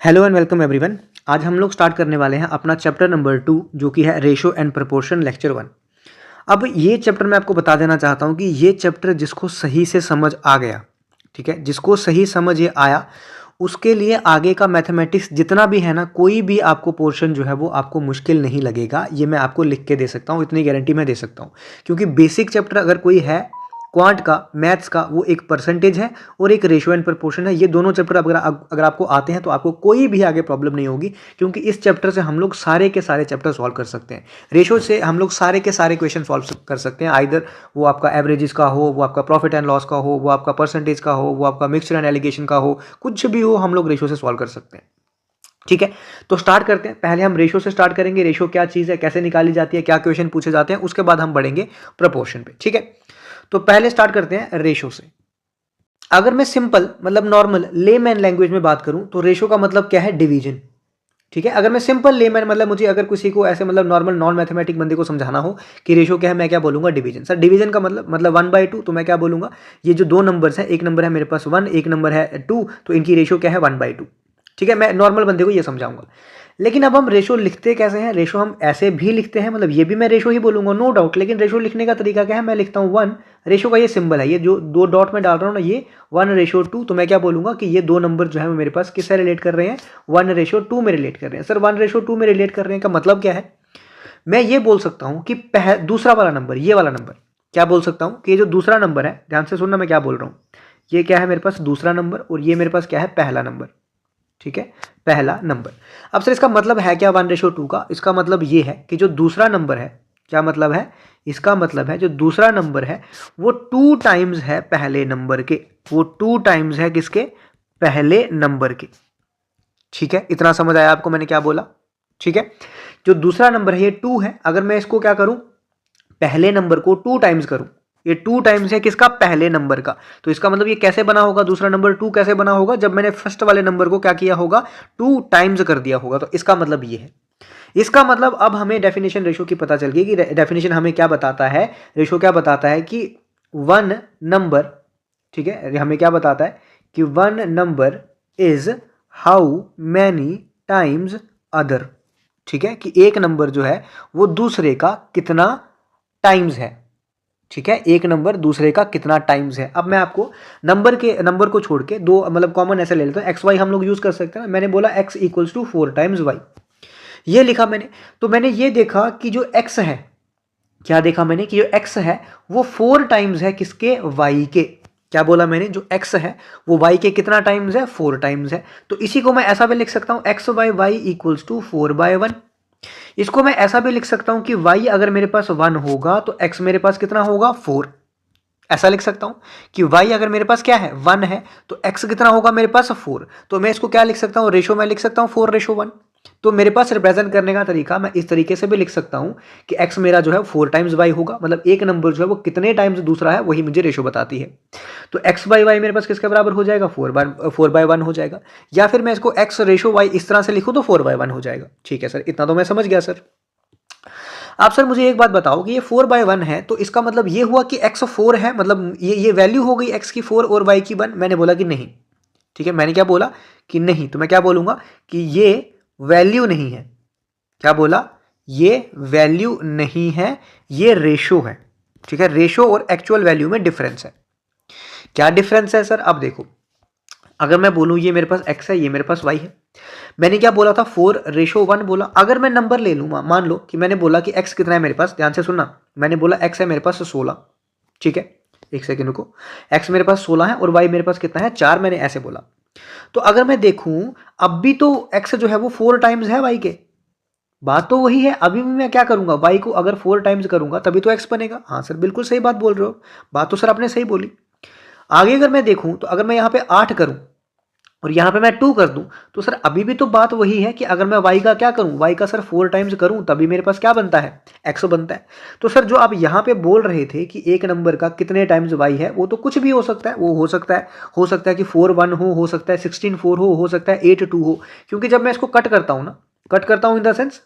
Hello and welcome everyone. आज हम लोग स्टार्ट करने वाले हैं अपना चैप्टर नंबर 2 जो कि है रेशो एंड प्रोपोर्शन लेक्चर 1। अब ये चैप्टर मैं आपको बता देना चाहता हूँ कि ये चैप्टर जिसको सही से समझ आ गया, ठीक है, जिसको सही समझ ये आया, उसके लिए आगे का मैथमेटिक्स जितना भी है ना, कोई भी आपको पोर्शन जो है वो आपको मुश्किल नहीं लगेगा। ये मैं आपको लिख के दे सकता हूँ, इतनी गारंटी मैं दे सकता हूँ। क्योंकि बेसिक चैप्टर अगर कोई है क्वांट का, मैथ्स का, वो एक परसेंटेज है और एक रेशो एंड प्रोपोर्शन है। ये दोनों चैप्टर अगर आपको आते हैं तो आपको कोई भी आगे प्रॉब्लम नहीं होगी, क्योंकि इस चैप्टर से हम लोग सारे के सारे चैप्टर सॉल्व कर सकते हैं। रेशो से हम लोग सारे के सारे क्वेश्चन सॉल्व कर सकते हैं, आइदर वो आपका एवरेजेस का हो, वो आपका प्रॉफिट एंड लॉस का हो, वो आपका परसेंटेज का हो, वो आपका मिक्सचर एंड एलिगेशन का हो, कुछ भी हो हम लोग रेशो से सॉल्व कर सकते हैं। ठीक है, तो स्टार्ट करते हैं। पहले हम रेशो से स्टार्ट करेंगे, रेशो क्या चीज़ है, कैसे निकाली जाती है, क्या क्वेश्चन पूछे जाते हैं, उसके बाद हम बढ़ेंगे प्रोपोर्शन पे। ठीक है, तो पहले स्टार्ट करते हैं रेशो से। अगर मैं सिंपल मतलब नॉर्मल लेमैन लैंग्वेज में बात करूं तो रेशो का मतलब क्या है, डिवीजन। ठीक है, अगर मैं सिंपल लेमैन मतलब मुझे अगर किसी को ऐसे मतलब नॉर्मल नॉन मैथमेटिक बंदे को समझाना हो कि रेशो क्या है, मैं क्या बोलूंगा, डिवीजन। सर डिवीजन का मतलब 1/2, तो मैं क्या बोलूंगा, ये जो दो नंबर्स हैं, एक नंबर है मेरे पास 1, एक नंबर है 2, तो इनकी रेशो क्या है, 1/2। ठीक है, मैं नॉर्मल बंदे को ये समझाऊंगा। लेकिन अब हम रेशो लिखते कैसे हैं, रेशो हम ऐसे भी लिखते हैं, मतलब ये भी मैं रेशो ही बोलूंगा नो डाउट, लेकिन रेशो लिखने का तरीका क्या है, मैं लिखता हूँ 1, रेशो का ये सिंबल है, ये जो दो डॉट में डाल रहा हूँ ना, ये 1:2, तो मैं क्या बोलूंगा कि ये दो नंबर जो है मेरे पास किससे रिलेट कर रहे हैं, 1:2 में रिलेट कर रहे हैं। सर 1:2 में रिलेट कर रहे हैं का मतलब क्या है, मैं ये बोल सकता हूँ कि दूसरा वाला नंबर, ये वाला नंबर, क्या बोल सकता हूँ कि ये जो दूसरा नंबर है, ध्यान से सुनना मैं क्या बोल रहा हूँ, ये क्या है मेरे पास दूसरा नंबर और ये मेरे पास क्या है, पहला नंबर। ठीक है, पहला नंबर। अब सर इसका मतलब है क्या 1:2 का, इसका मतलब ये है कि जो दूसरा नंबर है, क्या मतलब है, इसका मतलब है जो दूसरा नंबर है वो 2 टाइम्स है पहले नंबर के, वो 2 टाइम्स है किसके, पहले नंबर के। ठीक है, इतना समझ आया आपको मैंने क्या बोला। ठीक है, जो दूसरा नंबर है ये 2 है, अगर मैं इसको क्या करूं, पहले नंबर को 2 टाइम्स करूं, ये 2 टाइम्स है किसका, पहले नंबर का, तो इसका मतलब ये कैसे बना होगा, दूसरा नंबर 2 कैसे बना होगा, जब मैंने फर्स्ट वाले नंबर को क्या किया होगा, 2 टाइम्स कर दिया होगा, तो इसका मतलब ये है। इसका मतलब अब हमें डेफिनेशन रेशो की पता चल गई कि डेफिनेशन हमें क्या बताता है, रेशो क्या बताता है कि 1 नंबर, ठीक है, हमें क्या बताता है कि 1 number is how many times other. ठीक है, कि एक नंबर जो है वो दूसरे का कितना टाइम्स है। ठीक है, एक नंबर दूसरे का कितना टाइम्स है। अब मैं आपको नंबर को छोड़ के दो मतलब कॉमन ऐसे ले लेता हूँ, एक्स वाई हम लोग यूज कर सकते हैं। मैंने बोला x = 4 टाइम्स वाई, ये लिखा मैंने, तो मैंने ये देखा कि जो x है, क्या देखा मैंने कि जो x है वो 4 टाइम्स है किसके, y के। क्या बोला मैंने, जो x है वो y के कितना टाइम्स है, 4 टाइम्स है। तो इसी को मैं ऐसा भी लिख सकता हूं, x/y = 4/1। इसको मैं ऐसा भी लिख सकता हूं कि y अगर मेरे पास 1 होगा तो x मेरे पास कितना होगा, 4। ऐसा लिख सकता हूं कि y अगर मेरे पास क्या है, 1 है, तो x कितना होगा मेरे पास, 4। तो मैं इसको क्या लिख सकता हूं, रेशो में लिख सकता हूं 4:1। तो मेरे पास रिप्रेजेंट करने का तरीका मैं इस तरीके से भी लिख सकता हूं कि x मेरा जो है 4 टाइम्स y होगा, मतलब एक नंबर जो है वो कितने टाइम्स दूसरा है वही मुझे रेशो बताती है। तो x/y मेरे पास किसके बराबर हो जाएगा, 4/1 हो जाएगा। या फिर मैं इसको x/y इस तरह से लिखूं तो 4/1 हो जाएगा। ठीक है सर, इतना तो मैं समझ गया सर। आप सर मुझे एक बात बताओ कि ये 4/1 है, तो इसका मतलब ये हुआ कि x 4 है, मतलब ये वैल्यू हो गई x की 4 और y की 1। मैंने बोला कि नहीं। ठीक है, मैंने क्या बोला कि नहीं, तो मैं क्या बोलूंगा कि ये वैल्यू नहीं है। क्या बोला, ये वैल्यू नहीं है, ये रेशो है। ठीक है, रेशो और एक्चुअल वैल्यू में डिफरेंस है। क्या डिफरेंस है सर, अब देखो, अगर मैं बोलूं ये मेरे पास x है, ये मेरे पास y है, मैंने क्या बोला था, 4:1 बोला। अगर मैं नंबर ले लूँ, मान लो कि मैंने बोला कि x कितना है मेरे पास, ध्यान से सुनना, मैंने बोला x है मेरे पास 16। ठीक है, एक सेकंड रुको, x मेरे पास 16 है और y मेरे पास कितना है, 4, मैंने ऐसे बोला। तो अगर मैं देखूं, अब भी तो x जो है वो 4 टाइम्स है y के, बात तो वही है। अभी भी मैं क्या करूंगा, y को अगर 4 टाइम्स करूंगा तभी तो x बनेगा। हाँ सर, बिल्कुल सही बात बोल रहे हो, बात तो सर आपने सही बोली। आगे अगर मैं देखूं, तो अगर मैं यहाँ पे 8 करूं और यहाँ पे मैं 2 कर दूं, तो सर अभी भी तो बात वही है कि अगर मैं y का क्या करूं, y का सर 4 टाइम्स करूं तभी मेरे पास क्या बनता है, x बनता है। तो सर जो आप यहाँ पे बोल रहे थे कि एक नंबर का कितने टाइम्स y है, वो तो कुछ भी हो सकता है। वो हो सकता है कि 4 1 हो सकता है 16 4 हो सकता है 8 2 हो। क्योंकि जब मैं इसको कट करता हूँ ना, कट करता हूँ इन द सेंस,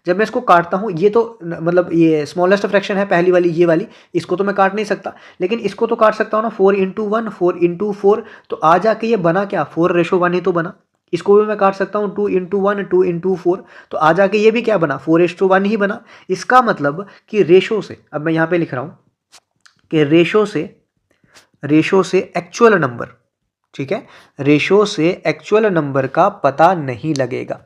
जब मैं इसको काटता हूँ, ये तो मतलब ये स्मॉलेस्ट फ्रैक्शन है पहली वाली, ये वाली, इसको तो मैं काट नहीं सकता, लेकिन इसको तो काट सकता हूँ ना, 4 × 1 4 × 4। तो आ जाके ये बना क्या, 4:1 ही तो बना। इसको भी मैं काट सकता हूँ 2 × 1 2 × 4, तो आ जाके ये भी क्या बना 4:1 ही बना। इसका मतलब कि रेशो से, अब मैं यहाँ पे लिख रहा हूँ कि रेशो से एक्चुअल नंबर, ठीक है, रेशो से एक्चुअल नंबर का पता नहीं लगेगा,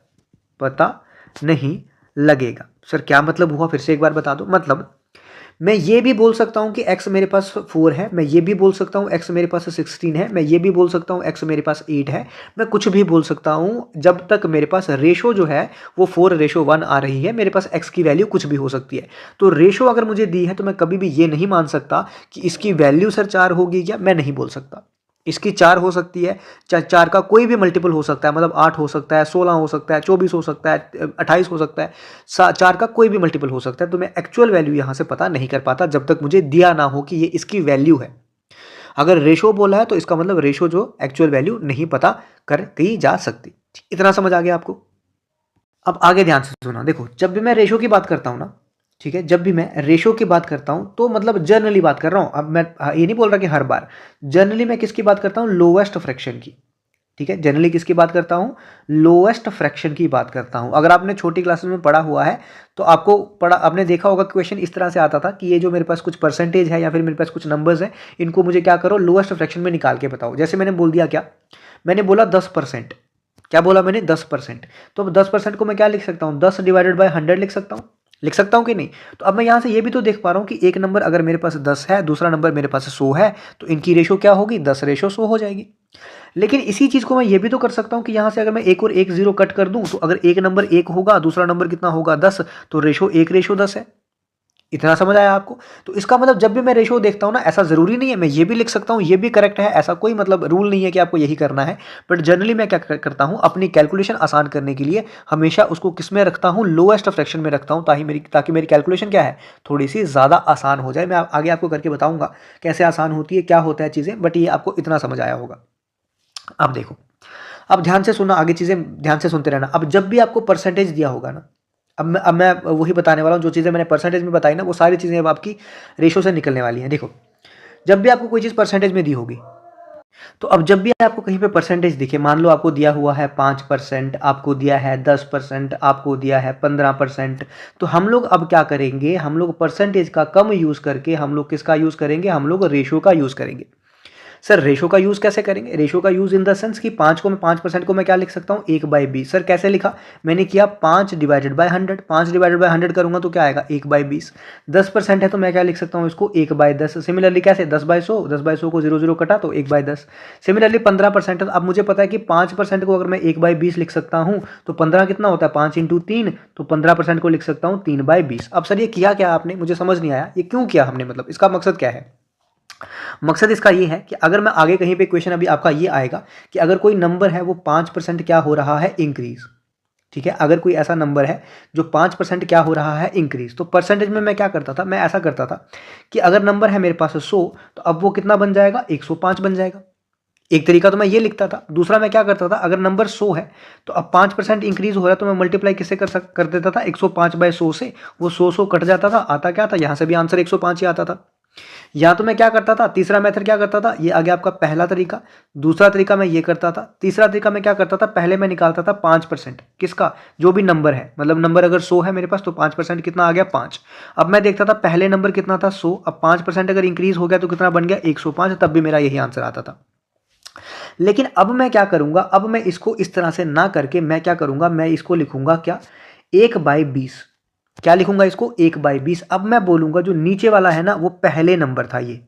पता नहीं लगेगा। सर क्या मतलब हुआ, फिर से एक बार बता दो। मतलब मैं ये भी बोल सकता हूँ कि x मेरे पास 4 है, मैं ये भी बोल सकता हूँ x मेरे पास 16 है, मैं ये भी बोल सकता हूँ x मेरे पास 8 है, मैं कुछ भी बोल सकता हूँ जब तक मेरे पास रेशो जो है वो 4:1 आ रही है, मेरे पास x की वैल्यू कुछ भी हो सकती है। तो रेशो अगर मुझे दी है तो मैं कभी भी ये नहीं मान सकता कि इसकी वैल्यू सर 4 होगी क्या, मैं नहीं बोल सकता। इसकी 4 हो सकती है, 4 का कोई भी मल्टीपल हो सकता है, मतलब 8 हो सकता है, 16 हो सकता है, 24 हो सकता है, 28 हो सकता है, 4 का कोई भी मल्टीपल हो सकता है। तो मैं एक्चुअल वैल्यू यहाँ से पता नहीं कर पाता जब तक मुझे दिया ना हो कि ये इसकी वैल्यू है। अगर रेशो बोला है तो इसका मतलब रेशो जो एक्चुअल वैल्यू नहीं पता कर दी जा सकती। इतना समझ आ गया आपको। अब आगे ध्यान से सुना, देखो जब भी मैं रेशो की बात करता हूँ ना, ठीक है, जब भी मैं रेशो की बात करता हूँ तो मतलब जनरली बात कर रहा हूँ, अब मैं ये नहीं बोल रहा कि हर बार, जनरली मैं किसकी बात करता हूँ, लोएस्ट फ्रैक्शन की, ठीक है, जनरली किसकी बात करता हूँ, लोएस्ट फ्रैक्शन की बात करता हूँ। अगर आपने छोटी क्लासेस में पढ़ा हुआ है तो आपने देखा होगा क्वेश्चन इस तरह से आता था कि ये जो मेरे पास कुछ परसेंटेज है या फिर मेरे पास कुछ नंबर्स हैं, इनको मुझे क्या करो, लोएस्ट फ्रैक्शन में निकाल के बताओ। जैसे मैंने बोल दिया, क्या मैंने बोला 10%, क्या बोला मैंने 10%, तो अब 10% को मैं क्या लिख सकता हूँ, 10/100 लिख सकता हूँ कि नहीं। तो अब मैं यहाँ से ये भी तो देख पा रहा हूँ कि एक नंबर अगर मेरे पास 10 है, दूसरा नंबर मेरे पास 100 है, तो इनकी रेशो क्या होगी, 10:100 हो जाएगी। लेकिन इसी चीज को मैं ये भी तो कर सकता हूं कि यहां से अगर मैं एक और एक जीरो कट कर दूं तो अगर एक नंबर 1 होगा, दूसरा नंबर कितना होगा 10, तो रेशो 1:10 है। इतना समझ आया आपको। तो इसका मतलब जब भी मैं रेशो देखता हूं ना, ऐसा जरूरी नहीं है मैं ये भी लिख सकता हूं ये भी करेक्ट है, ऐसा कोई मतलब रूल नहीं है कि आपको यही करना है। बट जनरली मैं क्या करता हूं, अपनी कैलकुलेशन आसान करने के लिए हमेशा उसको किस में रखता हूं, लोएस्ट फ्रैक्शन में रखता हूं, ताकि मेरी कैलकुलेशन क्या है, थोड़ी सी ज्यादा आसान हो जाए। मैं आगे आपको करके बताऊंगा कैसे आसान होती है, क्या होता है चीजें, बट ये आपको इतना समझ आया होगा। अब देखो, अब ध्यान से सुनना, आगे चीजें ध्यान से सुनते रहना। अब जब भी आपको परसेंटेज दिया होगा ना, अब मैं वही बताने वाला हूँ, जो चीज़ें मैंने परसेंटेज में बताई ना वो सारी चीज़ें अब आपकी रेशो से निकलने वाली हैं। देखो जब भी आपको कोई चीज़ परसेंटेज में दी होगी, तो अब जब भी आपको कहीं पे परसेंटेज दिखे, मान लो आपको दिया हुआ है 5%, आपको दिया है 10%, आपको दिया है 15%, तो हम लोग अब क्या करेंगे, हम लोग परसेंटेज का कम यूज़ करके हम लोग किसका यूज़ करेंगे, हम लोग रेशो का यूज़ करेंगे। सर रेशो का यूज़ कैसे करेंगे, रेशो का यूज़ इन द सेंस कि 5% को मैं क्या लिख सकता हूँ, 1/20। सर कैसे लिखा, मैंने किया 5/100, 5/100 करूँगा तो क्या आएगा 1/20। 10% है तो मैं क्या लिख सकता हूँ इसको 1/10। सिमिलरली कैसे 10/100, 10/100 को 0 कटा तो 1/10। सिमिलरली 15% है, अब मुझे पता है कि 5% को अगर मैं 1/20 लिख सकता हूँ तो 15 कितना होता है 5 × 3, तो 15% को लिख सकता हूँ 3/20। अब सर ये किया क्या आपने, मुझे समझ नहीं आया ये क्यों किया हमने, मतलब इसका मकसद क्या है। मकसद इसका ये है कि अगर मैं आगे कहीं पे क्वेश्चन अभी आपका ये आएगा कि अगर कोई नंबर है वो 5% क्या हो रहा है इंक्रीज, ठीक है, अगर कोई ऐसा नंबर है जो 5% क्या हो रहा है इंक्रीज, तो परसेंटेज में मैं क्या करता था, मैं ऐसा करता था कि अगर नंबर है मेरे पास 100 तो अब वो कितना बन जाएगा 105 बन जाएगा। एक तरीका तो मैं ये लिखता था, दूसरा मैं क्या करता था, अगर नंबर 100 है तो अब 5% इंक्रीज हो रहा है तो मैं मल्टीप्लाई किससे कर देता था 105/100 से, वो 100 कट जाता था, आता क्या था यहाँ से भी आंसर 105 ही आता था। या तो मैं क्या करता था, तीसरा मेथड क्या करता था, ये आ गया आपका पहला तरीका। दूसरा तरीका मैं ये करता था, तीसरा तरीका मैं क्या करता था, पहले मैं निकालता था 5% किसका, जो भी नंबर है, मतलब नंबर अगर 100 है मेरे पास तो 5% कितना आ गया 5। अब मैं देखता था पहले नंबर कितना था 100, अब 5% अगर इंक्रीज हो गया तो कितना बन गया 105, तब भी मेरा यही आंसर आता था। लेकिन अब मैं क्या करूंगा, अब मैं इसको इस तरह से ना करके मैं क्या करूंगा, मैं इसको लिखूंगा क्या 1/20। क्या लिखूंगा इसको 1/20। अब मैं बोलूंगा जो नीचे वाला है ना वो पहले नंबर था ये,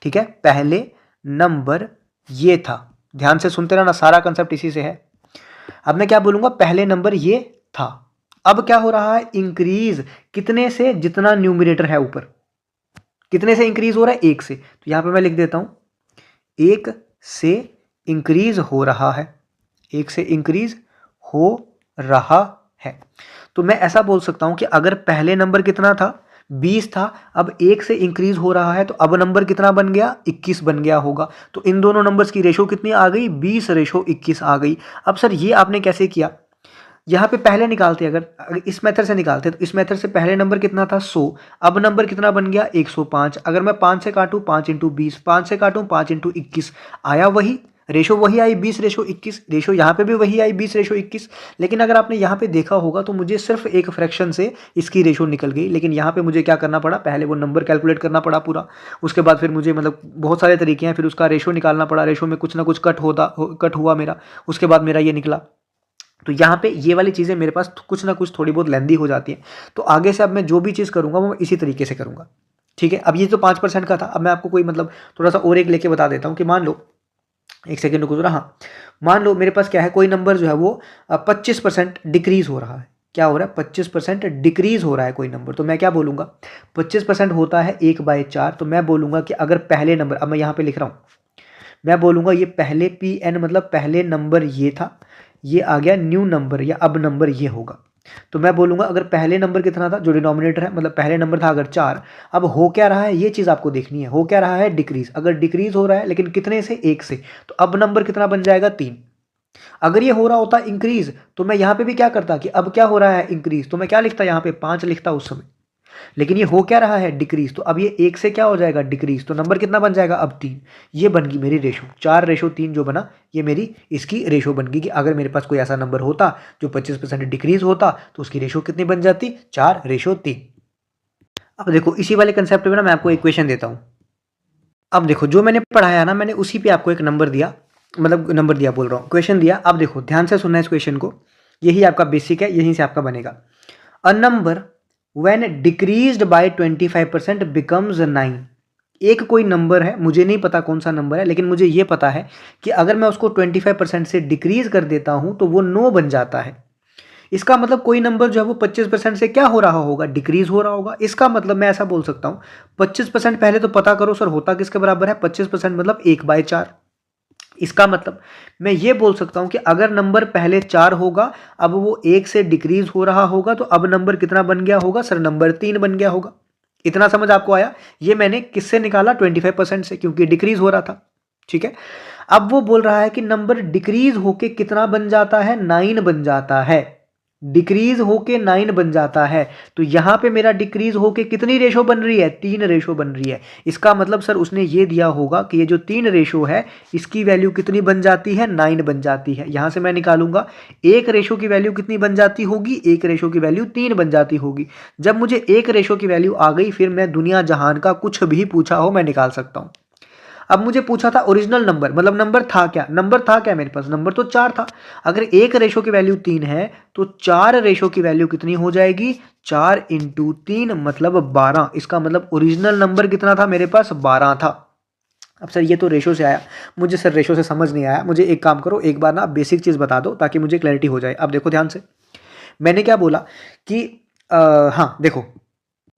ठीक है, पहले नंबर ये था। ध्यान से सुनते रहना, सारा कंसेप्ट इसी से है। अब मैं क्या बोलूंगा, पहले नंबर ये था। अब क्या हो रहा है इंक्रीज, कितने से, जितना न्यूमरेटर है ऊपर, कितने से इंक्रीज हो रहा है 1 से, तो यहां पे मैं लिख देता हूं 1 से इंक्रीज हो रहा है, 1 से इंक्रीज हो रहा है। तो मैं ऐसा बोल सकता हूं कि अगर पहले नंबर कितना था 20 था, अब 1 से इंक्रीज हो रहा है तो अब नंबर कितना बन गया 21 बन गया होगा। तो इन दोनों नंबर्स की रेशो कितनी आ गई 20:21 आ गई। अब सर ये आपने कैसे किया, यहाँ पे पहले निकालते, अगर इस मेथड से निकालते तो इस मेथड से पहले नंबर कितना था 100, अब नंबर कितना बन गया 105। अगर मैं 5 से काटूं 5 × 20, 5 से काटूं 5 × 21, आया वही, रेशो वही आई 20:21, रेशो यहाँ पे भी वही आई 20:21, लेकिन अगर आपने यहाँ पे देखा होगा तो मुझे सिर्फ एक फ्रैक्शन से इसकी रेशो निकल गई, लेकिन यहाँ पे मुझे क्या करना पड़ा, पहले वो नंबर कैलकुलेट करना पड़ा पूरा, उसके बाद फिर मुझे मतलब बहुत सारे तरीके हैं, फिर उसका रेशो निकालना पड़ा, रेशो में कुछ ना कुछ कट हुआ मेरा, उसके बाद मेरा ये निकला। तो यहाँ पे ये वाली चीज़ें मेरे पास कुछ ना कुछ थोड़ी बहुत लेंदी हो जाती हैं, तो आगे से अब मैं जो भी चीज़ करूँगा वो इसी तरीके से करूँगा। ठीक है, अब ये तो 5% का था, अब मैं आपको कोई मतलब थोड़ा सा और एक लेके बता देता हूँ कि मान लो, एक सेकेंड रुको जरा, हाँ, मान लो मेरे पास क्या है, कोई नंबर जो है वो 25% डिक्रीज हो रहा है। क्या हो रहा है? 25% डिक्रीज हो रहा है कोई नंबर, तो मैं क्या बोलूँगा, 25% होता है 1/4, तो मैं बोलूँगा कि अगर पहले नंबर, अब मैं यहाँ पे लिख रहा हूँ, मैं बोलूँगा ये पहले PN मतलब पहले नंबर ये था, ये आ गया न्यू नंबर या अब नंबर ये होगा। तो मैं बोलूँगा अगर पहले नंबर कितना था, जो डिनोमिनेटर है, मतलब पहले नंबर था अगर 4, अब हो क्या रहा है ये चीज़ आपको देखनी है, हो क्या रहा है, डिक्रीज। अगर डिक्रीज हो रहा है लेकिन कितने से, 1 से, तो अब नंबर कितना बन जाएगा, 3। अगर ये हो रहा होता इंक्रीज, तो मैं यहाँ पे भी क्या करता कि अब क्या हो रहा है, इंक्रीज, तो मैं क्या लिखता यहाँ पे 5 लिखता उस समय, लेकिन ये हो क्या रहा है, डिक्रीज, तो अब ये 1 से क्या हो जाएगा, डिक्रीज, तो नंबर कितना बन जाएगा, अब 3। ये बन गई मेरी रेशो, 4:3 जो बना, ये मेरी इसकी रेशो बन गई कि अगर मेरे पास कोई ऐसा नंबर होता जो 25% डिक्रीज होता तो उसकी रेशो कितनी बन जाती, 4:3। अब देखो इसी वाले कंसेप्ट में ना मैं आपको इक्वेशन देता हूँ। अब देखो जो मैंने पढ़ाया ना, मैंने उसी पे आपको एक नंबर दिया, मतलब नंबर दिया बोल रहा हूँ, क्वेश्चन दिया। अब देखो ध्यान से सुनना इस क्वेश्चन को, यही आपका बेसिक है, यहीं से आपका बनेगा। A number when decreased by 25% becomes 9। एक कोई नंबर है, मुझे नहीं पता कौन सा नंबर है, लेकिन मुझे ये पता है कि अगर मैं उसको 25% से डिक्रीज कर देता हूं तो वो 9 बन जाता है। इसका मतलब कोई नंबर जो है वो 25% से क्या हो रहा होगा, डिक्रीज हो रहा होगा। इसका मतलब मैं ऐसा बोल सकता हूँ, 25% पहले तो पता करो सर होता किसके बराबर है, 25% मतलब 1/4। इसका मतलब मैं ये बोल सकता हूं कि अगर नंबर पहले 4 होगा, अब वो 1 से डिक्रीज हो रहा होगा, तो अब नंबर कितना बन गया होगा, सर नंबर 3 बन गया होगा। इतना समझ आपको आया? ये मैंने किससे निकाला, 25% से, क्योंकि डिक्रीज हो रहा था। ठीक है, अब वो बोल रहा है कि नंबर डिक्रीज होके कितना बन जाता है, 9 बन जाता है। डिक्रीज होके 9 बन जाता है, तो यहां पे मेरा डिक्रीज होके कितनी रेशो बन रही है, 3 रेशो बन रही है। इसका मतलब सर उसने ये दिया होगा कि ये जो 3 रेशो है इसकी वैल्यू कितनी बन जाती है, 9 बन जाती है। यहां से मैं निकालूंगा 1 रेशो की वैल्यू कितनी बन जाती होगी, 1 रेशो की वैल्यू 3 बन जाती होगी। जब मुझे 1 रेशो की वैल्यू आ गई, फिर मैं दुनिया जहान का कुछ भी पूछा हो मैं निकाल सकता हूं। अब मुझे पूछा था ओरिजिनल नंबर, मतलब नंबर था क्या, नंबर था क्या मेरे पास, नंबर तो 4 था। अगर 1 रेशो की वैल्यू 3 है तो 4 रेशो की वैल्यू कितनी हो जाएगी, 4 इंटू 3 मतलब 12। इसका मतलब ओरिजिनल नंबर कितना था मेरे पास, 12 था। अब सर ये तो रेशो से आया, मुझे सर रेशो से समझ नहीं आया। मुझे एक काम करो, एक बार ना बेसिक चीज़ बता दो ताकि मुझे क्लैरिटी हो जाए। अब देखो ध्यान से, मैंने क्या बोला कि हाँ देखो,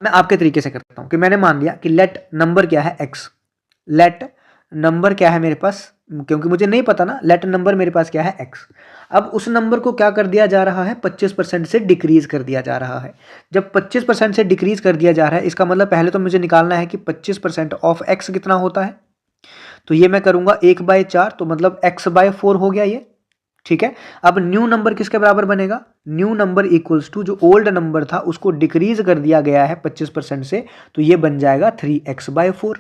मैं आपके तरीके से करता हूँ कि मैंने मान लिया कि लेट नंबर क्या है, एक्स। लेट नंबर क्या है मेरे पास, क्योंकि मुझे नहीं पता ना, लेट नंबर मेरे पास क्या है, एक्स। अब उस नंबर को क्या कर दिया जा रहा है, 25% से डिक्रीज कर दिया जा रहा है। जब 25% से डिक्रीज कर दिया जा रहा है, इसका मतलब पहले तो मुझे निकालना है कि 25% ऑफ एक्स कितना होता है। तो ये मैं करूंगा 1/4, तो मतलब x/4 हो गया ये। ठीक है, अब न्यू नंबर किसके बराबर बनेगा, न्यू नंबर इक्वल्स टू जो ओल्ड नंबर था उसको डिक्रीज कर दिया गया है 25% से, तो ये बन जाएगा 3x/4।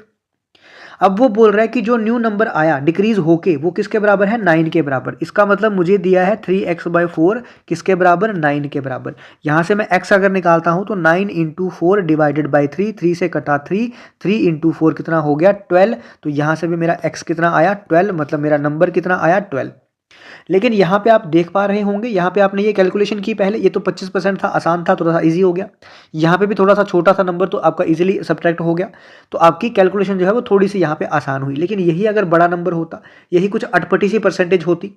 अब वो बोल रहा है कि जो न्यू नंबर आया डिक्रीज होके वो किसके बराबर है, 9 के बराबर। इसका मतलब मुझे दिया है 3x/4 किसके बराबर, 9 के बराबर। यहां से मैं x अगर निकालता हूं तो 9 इंटू 4 डिवाइडेड बाई 3, 3 से कटा 3, 3 इंटू 4 कितना हो गया, 12। तो यहां से भी मेरा x कितना आया, 12, मतलब मेरा नंबर कितना आया, 12। लेकिन यहाँ पे आप देख पा रहे होंगे, यहाँ पे आपने ये कैलकुलेशन की पहले, ये तो 25% था, आसान था, थोड़ा सा इजी हो गया। यहाँ पे भी थोड़ा सा छोटा सा नंबर तो आपका इजीली सब्ट्रैक्ट हो गया, तो आपकी कैलकुलेशन जो है वो थोड़ी सी यहाँ पे आसान हुई। लेकिन यही अगर बड़ा नंबर होता, यही कुछ अटपटी सी परसेंटेज होती,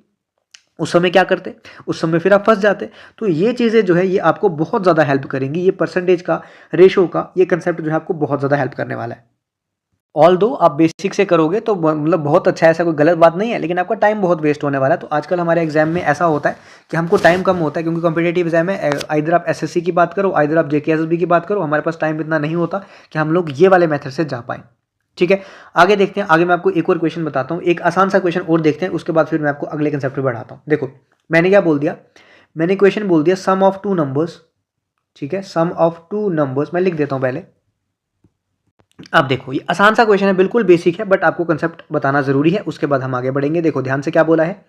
उस समय क्या करते, उस समय फिर आप फंस जाते। तो ये चीज़ें जो है ये आपको बहुत ज़्यादा हेल्प करेंगी, ये परसेंटेज का, रेशो का ये कंसेप्ट जो है आपको बहुत ज़्यादा हेल्प करने वाला है। ऑल दो आप बेसिक से करोगे तो मतलब बहुत अच्छा है, ऐसा कोई गलत बात नहीं है, लेकिन आपका टाइम बहुत वेस्ट होने वाला है। तो आजकल हमारे एग्जाम में ऐसा होता है कि हमको टाइम कम होता है, क्योंकि कॉम्पिटेटिव एग्जाम है, इधर आप एसएससी की बात करो, इधर आप जेकेएसएसबी की बात करो, हमारे पास टाइम इतना नहीं होता कि हम लोग ये वाले मेथड से जा पाएँ। ठीक है, आगे देखते हैं। आगे मैं आपको एक और क्वेश्चन बताता हूँ, एक आसान सा क्वेश्चन और देखते हैं, उसके बाद फिर मैं आपको अगले कंसेप्ट पर बढ़ाता हूँ। देखो मैंने क्या बोल दिया, मैंने क्वेश्चन बोल दिया सम ऑफ टू नंबर्स। ठीक है, सम ऑफ टू नंबर्स मैं लिख देता हूँ पहले, अब देखो ये आसान सा क्वेश्चन है, बिल्कुल बेसिक है, बट आपको कंसेप्ट बताना जरूरी है, उसके बाद हम आगे बढ़ेंगे। देखो ध्यान से क्या बोला है,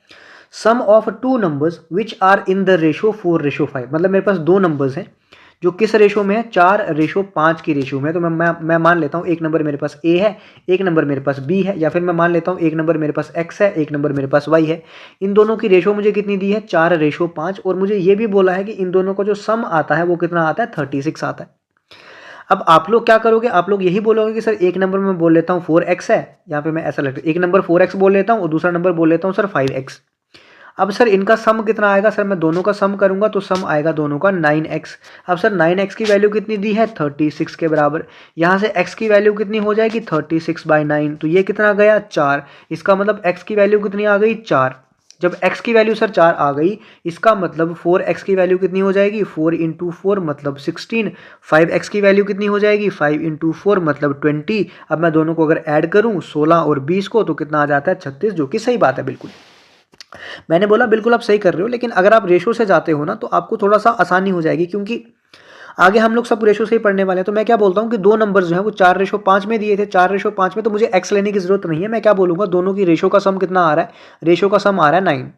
sum of two numbers which are in the ratio 4:5। मतलब मेरे पास दो नंबर्स हैं जो किस रेशो में है, 4:5 की रेशो में है। तो मैं मान लेता हूँ एक नंबर मेरे पास ए है, एक नंबर मेरे पास बी है, या फिर मैं मान लेता हूँ एक नंबर मेरे पास एक्स है, एक नंबर मेरे पास वाई है। इन दोनों की रेशो मुझे कितनी दी है, 4:5, और मुझे ये भी बोला है कि इन दोनों का जो सम आता है वो कितना आता है, 36 आता है। अब आप लोग क्या करोगे, आप लोग यही बोलोगे कि सर एक नंबर मैं बोल लेता हूँ 4x है, यहाँ पे मैं ऐसा लगता है एक नंबर 4x बोल लेता हूँ और दूसरा नंबर बोल लेता हूँ सर 5x। अब सर इनका सम कितना आएगा, सर मैं दोनों का सम करूंगा तो सम आएगा दोनों का 9x। अब सर 9x की वैल्यू कितनी दी है, 36 के बराबर। यहाँ से x की वैल्यू कितनी हो जाएगी, 36/9, तो ये कितना गया, 4। इसका मतलब x की वैल्यू कितनी आ गई, 4। जब x की वैल्यू सर 4 आ गई, इसका मतलब 4x की वैल्यू कितनी हो जाएगी, 4 × 4 मतलब 16। 5x की वैल्यू कितनी हो जाएगी, 5 × 4 मतलब 20। अब मैं दोनों को अगर ऐड करूं 16 और 20 को, तो कितना आ जाता है, 36, जो कि सही बात है बिल्कुल। मैंने बोला बिल्कुल आप सही कर रहे हो, लेकिन अगर आप रेशो से जाते हो ना तो आपको थोड़ा सा आसानी हो जाएगी, क्योंकि आगे हम लोग सब रेशो से ही पढ़ने वाले हैं। तो मैं क्या बोलता हूँ कि दो नंबर जो है वो 4:5 में दिए थे, 4:5 में, तो मुझे एक्स लेने की जरूरत नहीं है। मैं क्या बोलूंगा, दोनों की रेशो का सम कितना आ रहा है, रेशो का सम आ रहा है 9,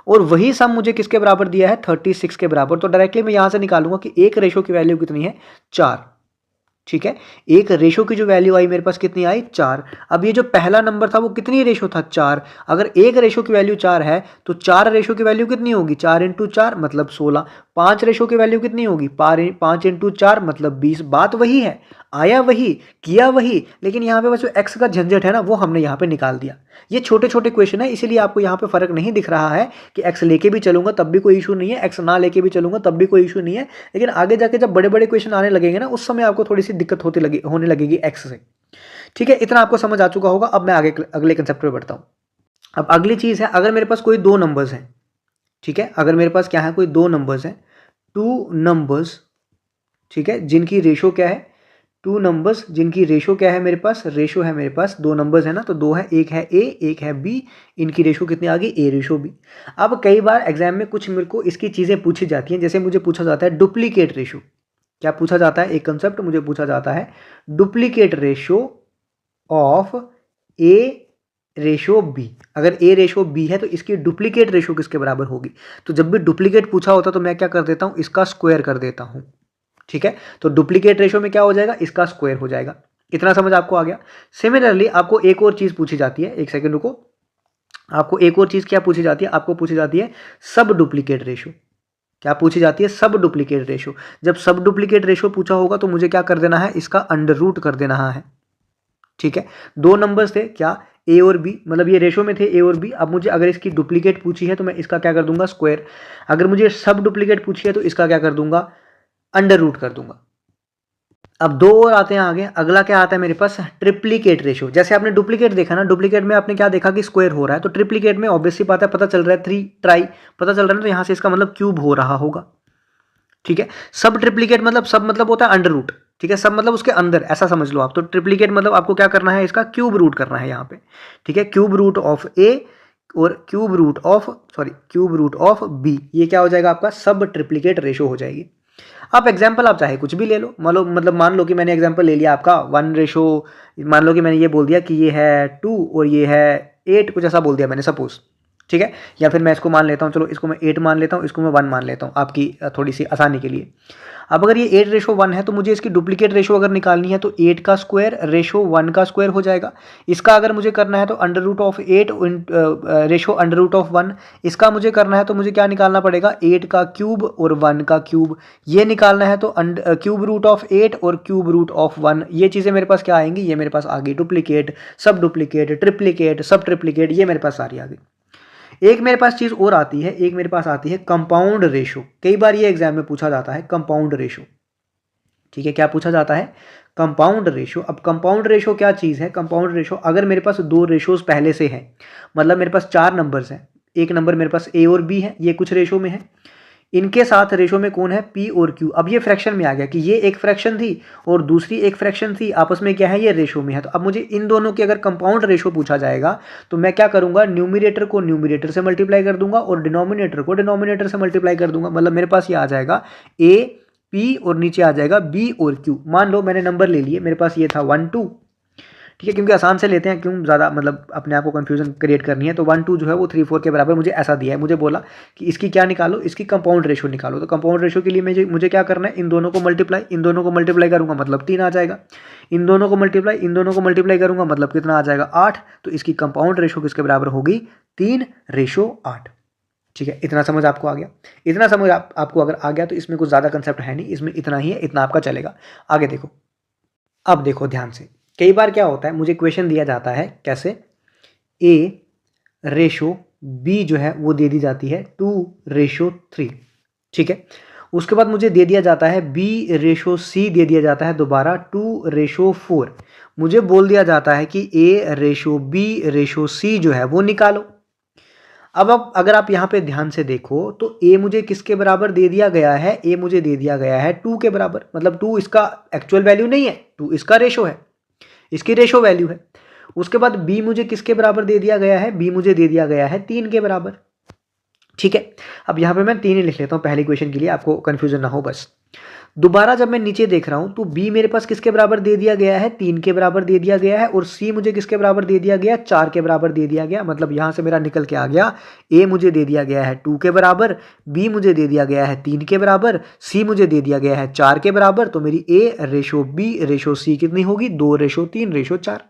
और वही सम मुझे किसके बराबर दिया है, 36 के बराबर। तो डायरेक्टली मैं यहां से निकालूंगा कि एक रेशो की वैल्यू कितनी है, 4। ठीक है, एक रेशो की जो वैल्यू आई मेरे पास कितनी आई, 4। अब ये जो पहला नंबर था वो कितनी रेशो था, 4। अगर एक रेशो की वैल्यू 4 है तो 4 रेशो की वैल्यू कितनी होगी, 4 × 4 मतलब 16। 5 रेशो की वैल्यू कितनी होगी, 5 × 4 मतलब 20। बात वही है, आया वही, किया वही, लेकिन यहाँ पे बस जो एक्स का झंझट है ना वो हमने यहाँ पे निकाल दिया। ये छोटे छोटे क्वेश्चन है, इसीलिए आपको यहाँ पे फर्क नहीं दिख रहा है कि एक्स लेके भी चलूंगा तब भी कोई इशू नहीं है, एक्स ना लेके भी चलूंगा तब भी कोई इशू नहीं है। लेकिन आगे जाके जब बड़े बड़े क्वेश्चन आने लगेंगे ना, उस समय आपको थोड़ी सी दिक्कत होने लगेगी एक्स से। ठीक है, इतना आपको समझ आ चुका होगा। अब मैं आगे अगले कंसेप्ट पे बढ़ता हूँ। अब अगली चीज है, अगर मेरे पास कोई दो नंबर्स हैं, ठीक है, अगर मेरे पास क्या है, कोई दो नंबर्स हैं, टू नंबर्स, ठीक है, जिनकी रेशो क्या है, टू नंबर्स जिनकी रेशो क्या है, मेरे पास रेशो है, मेरे पास दो नंबर्स है ना, तो दो है, एक है ए, एक है बी। इनकी रेशो कितनी आ गई, A:B। अब कई बार एग्जाम में कुछ मेरे को इसकी चीज़ें पूछी जाती हैं, जैसे मुझे पूछा जाता है डुप्लीकेट रेशो। क्या पूछा जाता है, एक कंसेप्ट मुझे पूछा जाता है, डुप्लीकेट रेशो ऑफ A:B। अगर A:B है तो इसकी डुप्लीकेट रेशो किसके बराबर होगी। तो जब भी डुप्लीकेट पूछा होता तो मैं क्या कर देता हूँ, इसका स्क्वायर कर देता हूँ। ठीक है, तो डुप्लीकेट रेशो में क्या हो जाएगा, इसका स्क्वायर हो जाएगा। इतना समझ आपको आ गया। सिमिलरली आपको एक और चीज पूछी जाती है, एक सेकंड रुको, आपको एक और चीज क्या पूछी जाती है, आपको पूछी जाती है सब डुप्लीकेट रेशो। क्या पूछी जाती है, सब डुप्लीकेट रेशो। जब सब डुप्लीकेट रेशो पूछा होगा तो मुझे क्या कर देना है, इसका अंडर रूट कर देना है। ठीक है, दो नंबर्स थे क्या, ए और बी, मतलब ये रेशो में थे ए और बी। अब मुझे अगर इसकी डुप्लीकेट पूछी है तो मैं इसका क्या कर दूंगा, स्क्वायर। अगर मुझे सब डुप्लीकेट पूछी है तो इसका क्या कर दूंगा, अंडर रूट कर दूंगा। अब दो और आते हैं आगे, अगला क्या आता है मेरे पास, ट्रिप्लीकेट रेशो। जैसे आपने डुप्लीकेट देखा ना, डुप्लीकेट में आपने क्या देखा कि स्क्वायर हो रहा है, तो ट्रिप्लीकेट में ऑब्वियसली बात है, पता चल रहा है 3 ट्राई पता चल रहा है, तो यहां से इसका मतलब क्यूब हो रहा होगा। ठीक है, सब ट्रिप्लीकेट मतलब, सब मतलब होता है अंडर रूट। ठीक है, सब मतलब उसके अंदर, ऐसा समझ लो आप। तो ट्रिप्लीकेट मतलब आपको क्या करना है, इसका क्यूब रूट करना है यहाँ पे। ठीक है, क्यूब रूट ऑफ ए और क्यूब रूट ऑफ बी, ये क्या हो जाएगा आपका, सब ट्रिप्लीकेट रेशो हो जाएगी। आप एग्जाम्पल आप चाहे कुछ भी ले लो, मतलब मान लो कि मैंने एग्जाम्पल ले लिया आपका 1:, मान लो कि मैंने ये बोल दिया कि ये है 2 और ये है 8, कुछ ऐसा बोल दिया मैंने सपोज। ठीक है, या फिर मैं इसको मान लेता हूँ, चलो इसको मैं 8 मान लेता हूँ, इसको मैं 1 मान लेता हूँ आपकी थोड़ी सी आसानी के लिए। अब अगर ये 8:1 है तो मुझे इसकी डुप्लीकेट रेशो अगर निकालनी है तो 8 का स्क्वायर रेशो 1 का स्क्वायर हो जाएगा। इसका अगर मुझे करना है तो under root of 8 ratio under root of 1। इसका मुझे करना है तो मुझे क्या निकालना पड़ेगा, 8 का क्यूब और 1 का क्यूब। ये निकालना है तो क्यूब रूट ऑफ 8 और क्यूब रूट ऑफ 1। ये चीज़ें मेरे पास क्या आएंगी, ये मेरे पास आ गई डुप्लीकेट, सब डुप्लीकेट, ट्रिप्लीकेट, सब ट्रिप्लीकेट, ये मेरे पास सारी आ गई। एक मेरे पास चीज और आती है, एक मेरे पास आती है कंपाउंड रेशो। कई बार ये एग्जाम में पूछा जाता है कंपाउंड रेशो। ठीक है, क्या पूछा जाता है, कंपाउंड रेशो। अब कंपाउंड रेशो क्या चीज है, कंपाउंड रेशो अगर मेरे पास दो रेशोज पहले से है, मतलब मेरे पास 4 नंबर्स हैं, एक नंबर मेरे पास ए और बी है, ये कुछ रेशो में है, इनके साथ रेशो में कौन है, पी और क्यू। अब ये फ्रैक्शन में आ गया कि ये एक फ्रैक्शन थी और दूसरी एक फ्रैक्शन थी, आपस में क्या है, ये रेशो में है। तो अब मुझे इन दोनों की अगर कंपाउंड रेशो पूछा जाएगा तो मैं क्या करूंगा, न्यूमिनेटर को न्यूमिनेटर से मल्टीप्लाई कर दूंगा और डिनोमिनेटर को डिनोमिनेटर से मल्टीप्लाई कर दूंगा। मतलब मेरे पास ये आ जाएगा ए P और नीचे आ जाएगा B और Q। मान लो मैंने नंबर ले लिए, मेरे पास ये था 1 2, ठीक है, क्योंकि आसान से लेते हैं, क्यों ज़्यादा मतलब अपने आप को कन्फ्यूजन क्रिएट करनी है। तो 1 2 जो है वो 3 4 के बराबर मुझे ऐसा दिया है, मुझे बोला कि इसकी क्या निकालो, इसकी कंपाउंड रेशो निकालो। तो कंपाउंड रेशो के लिए मुझे क्या करना है, इन दोनों को मल्टीप्लाई करूंगा मतलब 3 आ जाएगा। इन दोनों को मल्टीप्लाई करूंगा मतलब कितना आ जाएगा, 8। तो इसकी कंपाउंड रेशो किसके बराबर होगी, 3:8। ठीक है, इतना समझ आपको आ गया। इतना समझ आपको अगर आ गया तो इसमें कुछ ज़्यादा कंसेप्ट है नहीं, इसमें इतना ही है, इतना आपका चलेगा। आगे देखो, अब देखो ध्यान से, कई बार क्या होता है, मुझे क्वेश्चन दिया जाता है कैसे, A:B जो है वो दे दी जाती है 2:3, ठीक है। उसके बाद मुझे दे दिया जाता है B:C दे दिया जाता है दोबारा 2:4। मुझे बोल दिया जाता है कि A:B:C जो है वो निकालो। अब अगर आप यहाँ पे ध्यान से देखो तो A मुझे किसके बराबर दे दिया गया है, A मुझे दे दिया गया है 2 के बराबर, मतलब 2 इसका एक्चुअल वैल्यू नहीं है, 2 इसका रेशो है, इसकी रेशो वैल्यू है। उसके बाद B मुझे किसके बराबर दे दिया गया है, B मुझे दे दिया गया है 3 के बराबर, ठीक है। अब यहाँ पे मैं 3 ही लिख लेता हूँ पहले इक्वेशन के लिए, आपको कंफ्यूजन ना हो बस। दोबारा जब मैं नीचे देख रहा हूं तो B मेरे पास किसके बराबर दे दिया गया है, 3 के बराबर दे दिया गया है, और C मुझे किसके बराबर दे दिया गया, 4 के बराबर दे दिया गया। मतलब यहां से मेरा निकल के आ गया, A मुझे दे दिया गया है 2 के बराबर, B मुझे दे दिया गया है 3 के बराबर, C मुझे दे दिया गया है 4 के बराबर। तो मेरी A:B:C कितनी होगी, 2:3:4।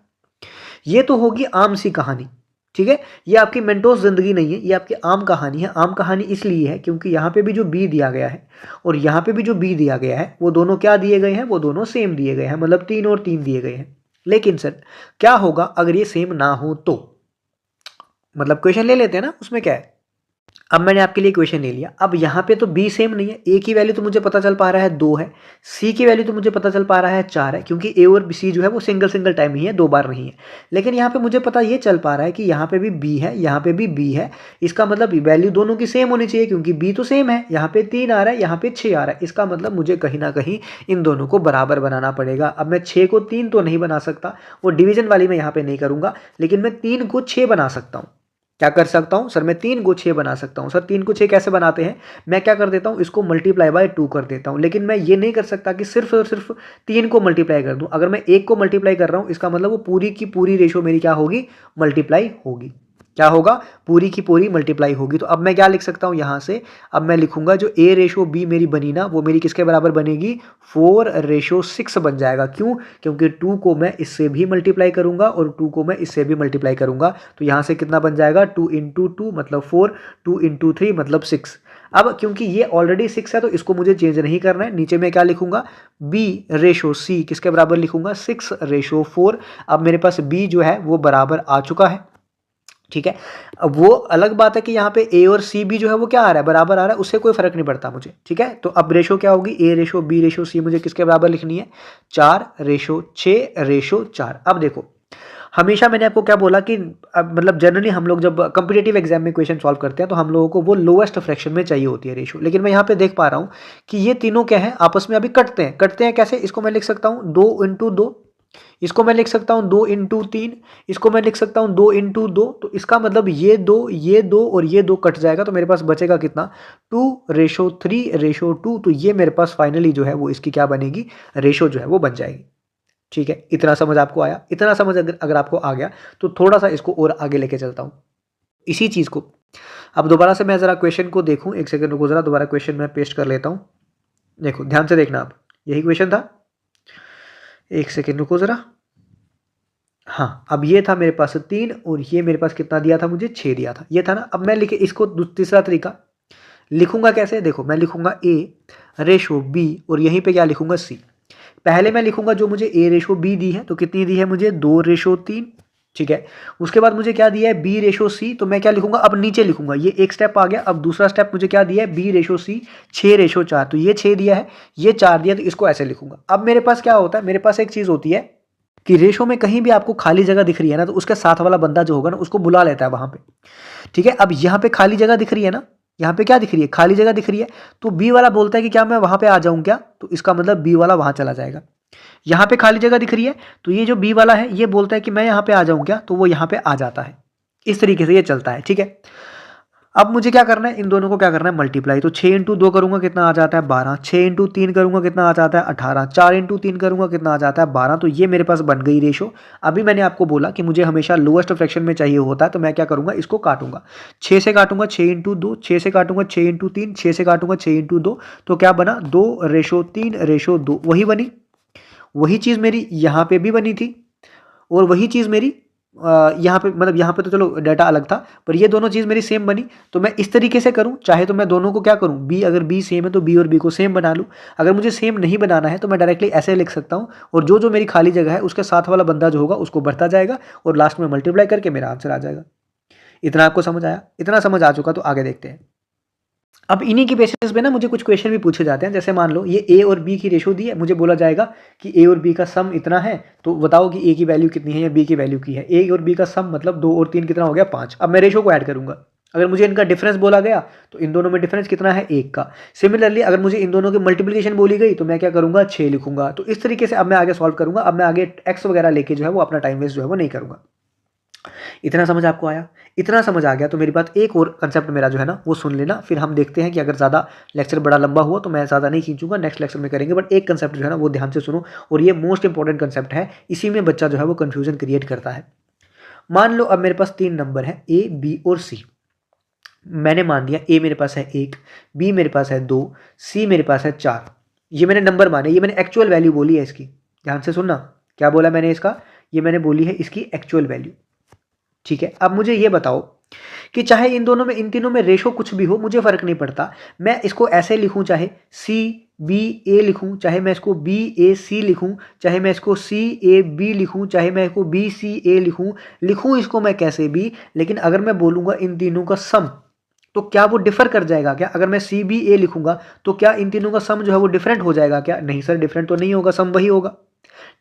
ये तो होगी आम सी कहानी, ठीक है। ये आपकी मेंटोस जिंदगी नहीं है, ये आपकी आम कहानी है। आम कहानी इसलिए है क्योंकि यहाँ पे भी जो B दिया गया है और यहाँ पे भी जो B दिया गया है वो दोनों क्या दिए गए हैं, वो दोनों सेम दिए गए हैं, मतलब 3 और 3 दिए गए हैं। लेकिन सर क्या होगा अगर ये सेम ना हो तो, मतलब क्वेश्चन ले लेते हैं ना, उसमें क्या है। अब मैंने आपके लिए क्वेश्चन ले लिया, अब यहाँ पे तो B सेम नहीं है, A की वैल्यू तो मुझे पता चल पा रहा है 2 है, C की वैल्यू तो मुझे पता चल पा रहा है 4 है, क्योंकि A और C जो है वो सिंगल टाइम ही है, 2 बार नहीं है। लेकिन यहाँ पे मुझे पता ये चल पा रहा है कि यहाँ पे भी B है, यहाँ पे भी B है, इसका मतलब वैल्यू दोनों की सेम होनी चाहिए, क्योंकि B तो सेम है, यहाँ पे 3 आ रहा है, यहाँ पे 6 आ रहा है। इसका मतलब मुझे कहीं ना कहीं इन दोनों को बराबर बनाना पड़ेगा। अब मैं 6 को 3 तो नहीं बना सकता, वो डिवीजन वाली मैं यहाँ पे नहीं करूँगा, लेकिन मैं 3 को 6 बना सकता हूँ। क्या कर सकता हूं सर, मैं 3 को 6 बना सकता हूं। सर 3 को 6 कैसे बनाते हैं, मैं क्या कर देता हूं, इसको मल्टीप्लाई बाय 2 कर देता हूं। लेकिन मैं ये नहीं कर सकता कि सिर्फ और सिर्फ 3 को मल्टीप्लाई कर दूं। अगर मैं 1 को मल्टीप्लाई कर रहा हूं, इसका मतलब वो पूरी की पूरी रेशो मेरी क्या होगी, मल्टीप्लाई होगी। क्या होगा, पूरी की पूरी मल्टीप्लाई होगी। तो अब मैं क्या लिख सकता हूं यहां से, अब मैं लिखूंगा जो A:B मेरी बनी ना, वो मेरी किसके बराबर बनेगी, 4:6 बन जाएगा। क्यों, क्योंकि 2 को मैं इससे भी मल्टीप्लाई करूंगा और 2 को मैं इससे भी मल्टीप्लाई करूंगा। तो यहां से कितना बन जाएगा, 2 × 2 मतलब 4, 2 × 3 मतलब 6। अब क्योंकि ये ऑलरेडी 6 है तो इसको मुझे चेंज नहीं करना है। नीचे में क्या लिखूंगा, B:C किसके बराबर लिखूंगा, 6:4। अब मेरे पास B जो है वो बराबर आ चुका है, ठीक है। अब वो अलग बात है कि यहाँ पे A और C भी जो है वो क्या आ रहा है, बराबर आ रहा है, उससे कोई फर्क नहीं पड़ता मुझे, ठीक है। तो अब रेशो क्या होगी, A:B:C मुझे किसके बराबर लिखनी है, 4:6:4। अब देखो, हमेशा मैंने आपको क्या बोला कि मतलब जनरली हम लोग जब कॉम्पिटिटिव एग्जाम में क्वेश्चन सॉल्व करते हैं तो हम लोगों को वो लोएस्ट फ्रैक्शन में चाहिए होती है रेशो। लेकिन मैं यहाँ पे देख पा रहा हूँ कि ये तीनों क्या है, आपस में अभी कटते हैं कैसे, इसको मैं लिख सकता हूँ 2 × 2, इसको मैं लिख सकता हूँ 2 × 3, इसको मैं लिख सकता हूँ 2 × 2। तो इसका मतलब ये 2 और ये 2 कट जाएगा, तो मेरे पास बचेगा कितना, 2:3:2। तो ये मेरे पास फाइनली जो है वो इसकी क्या बनेगी, रेशो जो है वो बन जाएगी, ठीक है। इतना समझ आपको आया, इतना समझ अगर आपको आ गया तो थोड़ा सा इसको और आगे लेके चलता हूँ इसी चीज़ को। अब दोबारा से मैं ज़रा क्वेश्चन को देखूँ, एक सेकंड रुको, ज़रा दोबारा क्वेश्चन मैं पेस्ट कर लेता हूँ। देखो ध्यान से देखना, आप यही क्वेश्चन था, एक सेकेंड रुको ज़रा। हाँ, अब ये था मेरे पास 3 और ये मेरे पास कितना दिया था, मुझे 6 दिया था, ये था ना। अब मैं लिखे इसको तीसरा तरीका लिखूंगा कैसे, देखो मैं लिखूंगा A:B और यहीं पे क्या लिखूंगा, C। पहले मैं लिखूंगा जो मुझे A:B दी है, तो कितनी दी है मुझे, 2:3, ठीक है। उसके बाद मुझे क्या दिया है, B:C, तो मैं क्या लिखूंगा, अब नीचे लिखूंगा, ये एक स्टेप आ गया। अब दूसरा स्टेप मुझे क्या दिया है, B:C 6:4, तो ये 6 दिया है, ये 4 दिया, तो इसको ऐसे लिखूंगा। अब मेरे पास क्या होता है, मेरे पास एक चीज़ होती है कि रेशो में कहीं भी आपको खाली जगह दिख रही है ना, तो उसके साथ वाला बंदा जो होगा ना उसको बुला लेता है वहां पे, ठीक है। अब यहाँ पे खाली जगह दिख रही है ना, यहाँ पे क्या दिख रही है, खाली जगह दिख रही है, तो बी वाला बोलता है कि क्या मैं वहां पे आ जाऊं क्या, तो इसका मतलब बी वाला वहां चला जाएगा। यहाँ पे खाली जगह दिख रही है, तो ये जो बी वाला है ये बोलता है कि मैं यहाँ पे आ जाऊं क्या, तो वो यहाँ पे आ जाता है। इस तरीके से ये चलता है, ठीक है। अब मुझे क्या करना है, इन दोनों को क्या करना है, मल्टीप्लाई। तो 6 इंटू 2 करूंगा कितना आ जाता है 12, 6 इंटू 3 करूंगा कितना आ जाता है 18, 4 इंटू 3 करूंगा कितना आ जाता है 12। तो ये मेरे पास बन गई रेशो। अभी मैंने आपको बोला कि मुझे हमेशा लोएस्ट फ्रैक्शन में चाहिए होता है, तो मैं क्या करूंगा, इसको काटूंगा। 6 से काटूंगा 6 इंटू 2, 6 से काटूंगा 6 इंटू 3, 6 से काटूंगा 6 इंटू 2, तो क्या बना 2:3:2। वही बनी, वही चीज़ मेरी यहाँ पे भी बनी थी, और वही चीज़ मेरी यहाँ पे, मतलब यहाँ पे तो चलो डाटा अलग था, पर ये दोनों चीज़ मेरी सेम बनी। तो मैं इस तरीके से करूँ, चाहे तो मैं दोनों को क्या करूँ, बी, अगर बी सेम है तो बी और बी को सेम बना लूँ। अगर मुझे सेम नहीं बनाना है तो मैं डायरेक्टली ऐसे लिख सकता हूँ, और जो जो मेरी खाली जगह है उसके साथ वाला बंदा जो होगा उसको बढ़ता जाएगा, और लास्ट में मल्टीप्लाई करके मेरा आंसर आ जाएगा। इतना आपको समझ आया? इतना समझ आ चुका तो आगे देखते हैं। अब इन्हीं की बेसिस पे ना मुझे कुछ क्वेश्चन भी पूछे जाते हैं। जैसे मान लो ये ए और बी की रेशो दी है, मुझे बोला जाएगा कि ए और बी का सम इतना है, तो बताओ कि ए की वैल्यू कितनी है या बी की वैल्यू की है। ए और बी का सम मतलब 2 और 3 कितना हो गया 5। अब मैं रेशो को ऐड करूंगा। अगर मुझे इनका डिफरेंस बोला गया तो इन दोनों में डिफरेंस कितना है 1 का। सिमिलरली अगर मुझे इन दोनों की मल्टीप्लिकेशन बोली गई तो मैं क्या करूंगा 6 लिखूंगा। तो इस तरीके से अब मैं आगे सॉल्व करूंगा। अब मैं आगे एक्स वगैरह लेके जो है वो अपना टाइम वेस्ट जो है वो नहीं करूंगा। इतना समझ आपको आया? इतना समझ आ गया तो मेरी बात, एक और कंसेप्ट मेरा जो है ना वो सुन लेना। फिर हम देखते हैं कि अगर ज़्यादा लेक्चर बड़ा लंबा हुआ तो मैं ज़्यादा नहीं खींचूंगा, नेक्स्ट लेक्चर में करेंगे। बट एक कंसेप्ट जो है ना वो ध्यान से सुनो, और ये मोस्ट इंपॉर्टेंट कंसेप्ट है। इसी में बच्चा जो है वो कन्फ्यूजन क्रिएट करता है। मान लो अब मेरे पास 3 नंबर है ए, बी और सी। मैंने मान लिया ए मेरे पास है 1, बी मेरे पास है 2, सी मेरे पास है 4। ये मैंने नंबर माने, ये मैंने एक्चुअल वैल्यू बोली है इसकी। ध्यान से सुनना, क्या बोला मैंने इसका, ये मैंने बोली है इसकी एक्चुअल वैल्यू। ठीक है, अब मुझे ये बताओ कि चाहे इन दोनों में, इन तीनों में रेशो कुछ भी हो, मुझे फर्क नहीं पड़ता। मैं इसको ऐसे लिखूं, चाहे सी बी ए लिखूं, चाहे मैं इसको बी ए सी लिखूं, चाहे मैं इसको सी ए बी लिखूं, चाहे मैं इसको बी सी ए लिखूं इसको मैं कैसे भी, लेकिन अगर मैं बोलूंगा इन तीनों का सम, तो क्या वो डिफर कर जाएगा क्या? अगर मैं सी बी ए लिखूंगा तो क्या इन तीनों का सम जो है वो डिफरेंट हो जाएगा क्या? नहीं सर, डिफरेंट तो नहीं होगा, सम वही होगा।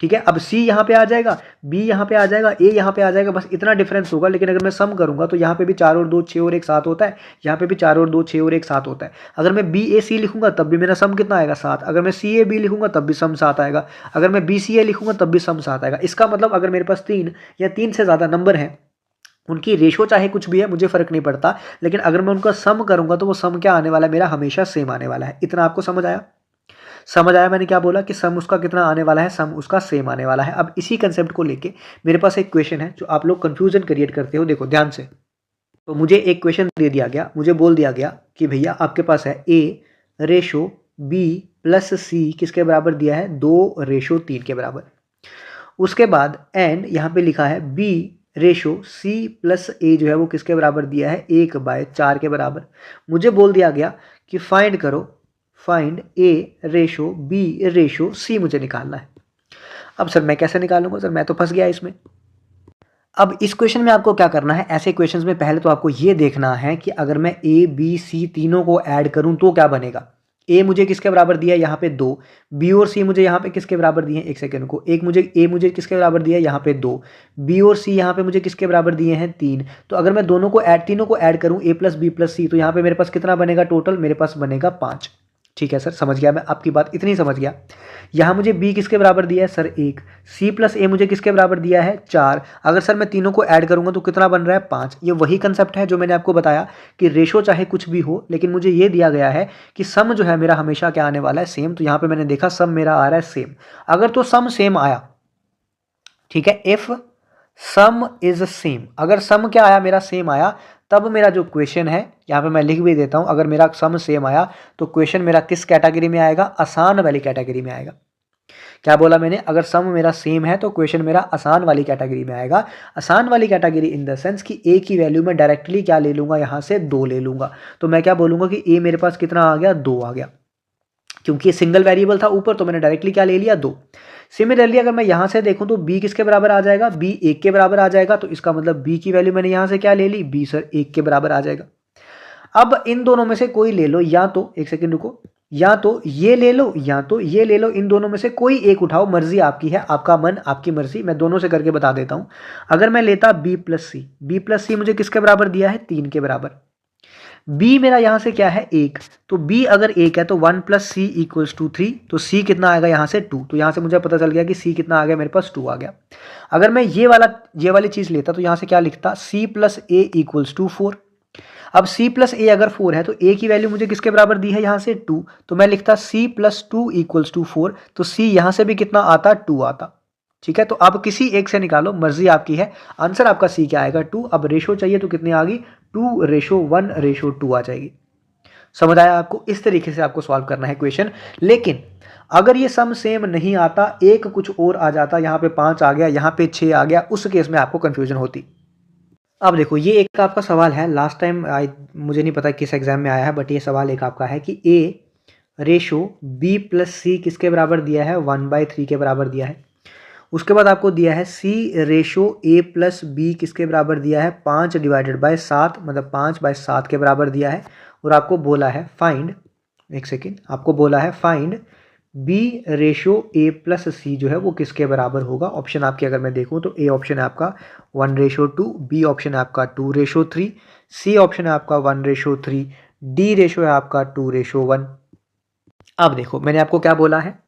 ठीक है, अब सी यहाँ पे आ जाएगा, बी यहाँ पे आ जाएगा, ए यहाँ पे आ जाएगा, बस इतना डिफरेंस होगा। लेकिन अगर मैं सम करूंगा तो यहाँ पे भी 4 और 2 6 और 1 7 होता है, यहाँ पे भी 4 और 2 6 और 1 7 होता है। अगर मैं बी ए सी लिखूंगा तब भी मेरा सम कितना आएगा 7। अगर मैं सी ए बी लिखूंगा तब भी सम 7 आएगा। अगर मैं बी सी ए लिखूंगा तब भी सम 7 आएगा। इसका मतलब अगर मेरे पास 3 या 3 से ज़्यादा नंबर हैं, उनकी रेशो चाहे कुछ भी है मुझे फ़र्क नहीं पड़ता, लेकिन अगर मैं उनका सम करूंगा तो वो सम क्या आने वाला है, मेरा हमेशा सेम आने वाला है। इतना आपको समझ आया? समझ आया मैंने क्या बोला, कि सम उसका कितना आने वाला है, सम उसका सेम आने वाला है। अब इसी कंसेप्ट को लेके मेरे पास एक क्वेश्चन है जो आप लोग कंफ्यूजन क्रिएट करते हो। देखो ध्यान से, तो मुझे एक क्वेश्चन दे दिया गया, मुझे बोल दिया गया कि भैया आपके पास है ए रेशो बी प्लस सी किसके बराबर दिया है, 2:3 के बराबर। उसके बाद एंड यहाँ पे लिखा है बी रेशो सी प्लस ए जो है वो किसके बराबर दिया है, 1/4 के बराबर। मुझे बोल दिया गया कि फाइंड करो, फाइंड ए रेशो बी रेशो सी मुझे निकालना है। अब सर मैं कैसे निकालूंगा, सर मैं तो फंस गया इसमें। अब इस क्वेश्चन में आपको क्या करना है, ऐसे क्वेश्चंस में पहले तो आपको ये देखना है कि अगर मैं ए बी सी तीनों को ऐड करूं तो क्या बनेगा। ए मुझे किसके बराबर दिया है यहाँ पे 2, बी और सी मुझे यहाँ पे किसके बराबर दिए हैं, एक सेकंड को, एक मुझे ए मुझे किसके बराबर दिया है यहाँ पे 2, बी और सी यहाँ पे मुझे किसके बराबर दिए हैं 3। तो अगर मैं दोनों को ऐड, तीनों को ऐड करूँ ए प्लस बी प्लस सी, तो यहाँ पे मेरे पास कितना बनेगा टोटल, मेरे पास बनेगा 5। ठीक है सर, समझ गया मैं आपकी बात, इतनी समझ गया। यहाँ मुझे b किसके बराबर दिया है सर 1, c प्लस ए मुझे किसके बराबर दिया है 4। अगर सर मैं तीनों को ऐड करूंगा तो कितना बन रहा है 5। ये वही कंसेप्ट है जो मैंने आपको बताया कि रेशो चाहे कुछ भी हो, लेकिन मुझे ये दिया गया है कि सम जो है मेरा हमेशा क्या आने वाला है, सेम। तो यहाँ पे मैंने देखा सम मेरा आ रहा है सेम। अगर तो सम सेम आया, ठीक है, इफ सम इज सेम, अगर सम क्या आया मेरा सेम आया, तब मेरा जो क्वेश्चन है यहाँ पे मैं लिख भी देता हूँ, अगर मेरा सम सेम आया तो क्वेश्चन मेरा किस कैटेगरी में आएगा, आसान वाली कैटेगरी में आएगा। क्या बोला मैंने, अगर सम मेरा सेम है तो क्वेश्चन मेरा आसान वाली कैटेगरी में आएगा। आसान वाली कैटेगरी इन द सेंस कि ए की वैल्यू में डायरेक्टली क्या ले लूंगा, यहाँ से 2 ले लूंगा। तो मैं क्या बोलूंगा कि ए मेरे पास कितना आ गया, 2 आ गया, क्योंकि ये सिंगल वेरिएबल था ऊपर, तो मैंने डायरेक्टली क्या ले लिया, 2। सिमिलरली अगर मैं यहाँ से देखूँ तो b किसके बराबर आ जाएगा, b 1 के बराबर आ जाएगा। तो इसका मतलब b की वैल्यू मैंने यहाँ से क्या ले ली, b सर 1 के बराबर आ जाएगा। अब इन दोनों में से कोई ले लो, या तो एक सेकेंड रुको, या तो ये ले लो या तो ये ले लो, इन दोनों में से कोई एक उठाओ, मर्जी आपकी है, आपका मन आपकी मर्जी। मैं दोनों से करके बता देता हूं। अगर मैं लेता b प्लस सी मुझे किसके बराबर दिया है, 3 के बराबर। b मेरा यहां से क्या है, 1, तो b अगर 1 है तो 1 प्लस सी इक्वल्स टू 3, तो c कितना आएगा यहाँ से 2। तो यहाँ से मुझे पता चल गया कि c कितना आ गया, मेरे पास 2 आ गया। अगर मैं ये वाली चीज लेता तो यहाँ से क्या लिखता, c plus A equals to 4। अब c प्लस ए अगर 4 है तो a की वैल्यू मुझे किसके बराबर दी है यहाँ से 2, तो मैं लिखता c प्लस 2 इक्वल्स टू 4, तो c यहाँ से भी कितना आता 2 आता। ठीक है, तो अब किसी एक से निकालो, मर्जी आपकी है। आंसर आपका c क्या आएगा 2। अब रेशो चाहिए तो कितनी आ गई 2:1:2 आ जाएगी। समझ आया आपको? इस तरीके से आपको सॉल्व करना है क्वेश्चन। लेकिन अगर ये सम सेम नहीं आता, एक कुछ और आ जाता, यहाँ पे 5 आ गया, यहाँ पे 6 आ गया, उस केस में आपको कंफ्यूजन होती। अब देखो ये एक आपका सवाल है, लास्ट टाइम मुझे नहीं पता किस एग्जाम में आया है, बट ये सवाल एक आपका है कि a रेशो b प्लस सी किसके बराबर दिया है 1/3 के बराबर दिया है। उसके बाद आपको दिया है c ratio a plus B किसके बराबर दिया है 5/7, मतलब 5/7 के बराबर दिया है। और आपको बोला है फाइंड, एक सेकेंड, आपको बोला है find b ratio a plus c जो है वो किसके बराबर होगा। ऑप्शन आपके अगर मैं देखूं तो a ऑप्शन है आपका 1:2, b ऑप्शन है आपका 2:3, c ऑप्शन है आपका 1:3, d रेशो है आपका 2:1। अब देखो मैंने आपको क्या बोला है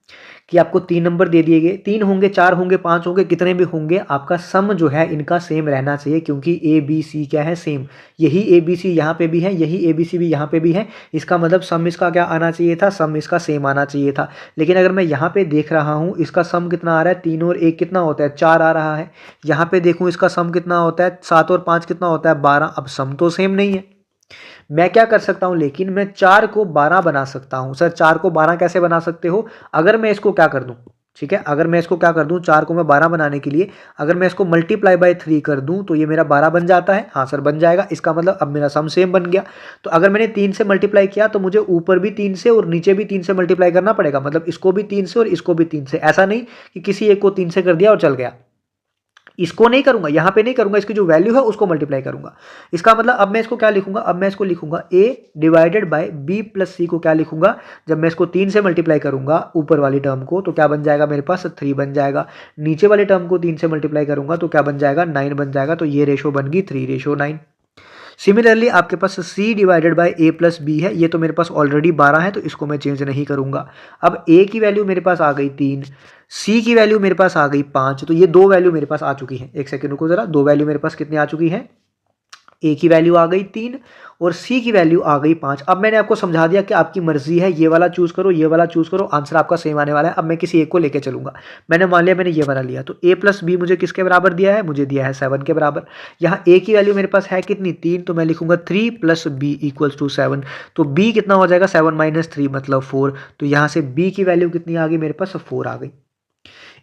कि आपको 3 नंबर दे दिए गए, 3 होंगे, 4 होंगे, 5 होंगे, कितने भी होंगे, आपका सम जो है इनका सेम रहना चाहिए, क्योंकि ए बी सी क्या है सेम। यही ए बी सी यहाँ पे भी है, यही ए बी सी भी यहाँ पे भी है, इसका मतलब सम इसका क्या आना चाहिए था, सम इसका सेम आना चाहिए था। लेकिन अगर मैं यहाँ पे देख रहा हूँ इसका सम कितना आ रहा है, 3 और 1 कितना होता है 4 आ रहा है। यहाँ पे देखूँ इसका सम कितना होता है 7 और 5 कितना होता है 12। अब सम तो सेम नहीं है, मैं क्या कर सकता हूं, लेकिन मैं 4 को 12 बना सकता हूं। सर 4 को 12 कैसे बना सकते हो, अगर मैं इसको क्या कर दूं, ठीक है, अगर मैं इसको क्या कर दूं, 4 को मैं 12 बनाने के लिए अगर मैं इसको मल्टीप्लाई बाय 3 कर दूं तो ये मेरा 12 बन जाता है। हाँ सर बन जाएगा, इसका मतलब अब मेरा सम सेम बन गया। तो अगर मैंने 3 से मल्टीप्लाई किया तो मुझे ऊपर भी 3 से और नीचे भी 3 से मल्टीप्लाई करना पड़ेगा, मतलब इसको भी 3 से और इसको भी 3 से। ऐसा नहीं कि किसी एक को 3 से कर दिया और चल गया, इसको नहीं करूंगा, यहां पे नहीं करूंगा, इसकी जो वैल्यू है उसको मल्टीप्लाई करूंगा। इसका मतलब अब मैं इसको क्या लिखूंगा, अब मैं इसको लिखूंगा a divided by b plus c को क्या लिखूंगा, जब मैं इसको 3 से मल्टीप्लाई करूंगा ऊपर वाली टर्म को तो क्या बन जाएगा मेरे पास 3 बन जाएगा। नीचे वाले टर्म को 3 से मल्टीप्लाई करूंगा तो क्या बन जाएगा 9 बन जाएगा। तो ये रेशो बन गई 3:9। सिमिलरली आपके पास c divided by a plus B है, ये तो मेरे पास ऑलरेडी 12 है तो इसको मैं चेंज नहीं करूंगा। अब a की वैल्यू मेरे पास आ गई 3, c की वैल्यू मेरे पास आ गई 5, तो ये 2 वैल्यू मेरे पास आ चुकी है। एक सेकंड रुको जरा, 2 वैल्यू मेरे पास कितनी आ चुकी है, a की वैल्यू आ गई 3 और c की वैल्यू आ गई 5। अब मैंने आपको समझा दिया कि आपकी मर्जी है, ये वाला चूज करो, ये वाला चूज करो, आंसर आपका सेम आने वाला है। अब मैं किसी एक को लेके चलूंगा, मैंने मान लिया मैंने ये वाला लिया, तो a प्लस बी मुझे किसके बराबर दिया है, मुझे दिया है 7 के बराबर। यहाँ a की वैल्यू मेरे पास है कितनी 3, तो मैं लिखूंगा 3 प्लस बी इक्वल्स टू 7। तो b कितना हो जाएगा 7 माइनस 3 मतलब 4, तो यहाँ से b की वैल्यू कितनी आ गई मेरे पास 4 आ गई।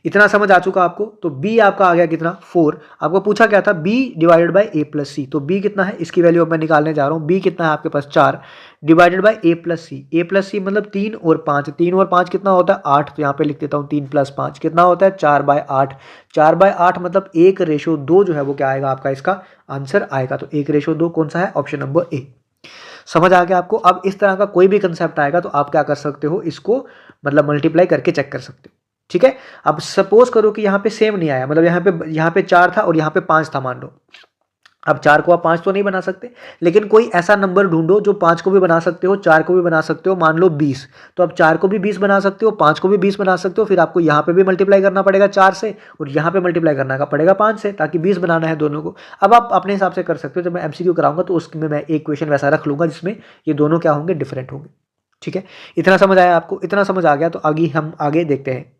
इतना समझ आ चुका आपको। तो b आपका आ गया कितना 4। आपको पूछा क्या था b divided by a plus c, तो b कितना है इसकी वैल्यू अब मैं निकालने जा रहा हूँ। b कितना है आपके पास 4 divided by a plus c, a plus c मतलब 3 और 5, 3 और 5 कितना होता है 8, तो यहाँ पे लिख देता हूँ 3 प्लस 5 कितना होता है 4/8। 4/8 मतलब 1:2 जो है वो क्या आएगा आपका इसका आंसर आएगा। तो 1:2 कौन सा है, ऑप्शन नंबर ए। समझ आ गया आपको। अब इस तरह का कोई भी कंसेप्ट आएगा तो आप क्या कर सकते हो, इसको मतलब मल्टीप्लाई करके चेक कर सकते हो। ठीक है, अब सपोज करो कि यहाँ पे सेम नहीं आया, मतलब यहाँ पे 4 था और यहाँ पे 5 था मान लो। अब 4 को आप 5 तो नहीं बना सकते, लेकिन कोई ऐसा नंबर ढूंढो जो 5 को भी बना सकते हो 4 को भी बना सकते हो, मान लो 20। तो अब 4 को भी 20 बना सकते हो, 5 को भी 20 बना सकते हो, फिर आपको यहाँ पे भी मल्टीप्लाई करना पड़ेगा 4 से और यहाँ पे मल्टीप्लाई करना का पड़ेगा 5 से, ताकि 20 बनाना है दोनों को। अब आप अपने हिसाब से कर सकते हो। जब मैं MCQ कराऊंगा तो उसमें मैं एक क्वेश्चन वैसा रख लूंगा जिसमें ये दोनों क्या होंगे, डिफरेंट होंगे। ठीक है, इतना समझ आया आपको? इतना समझ आ गया तो आगे हम आगे देखते हैं।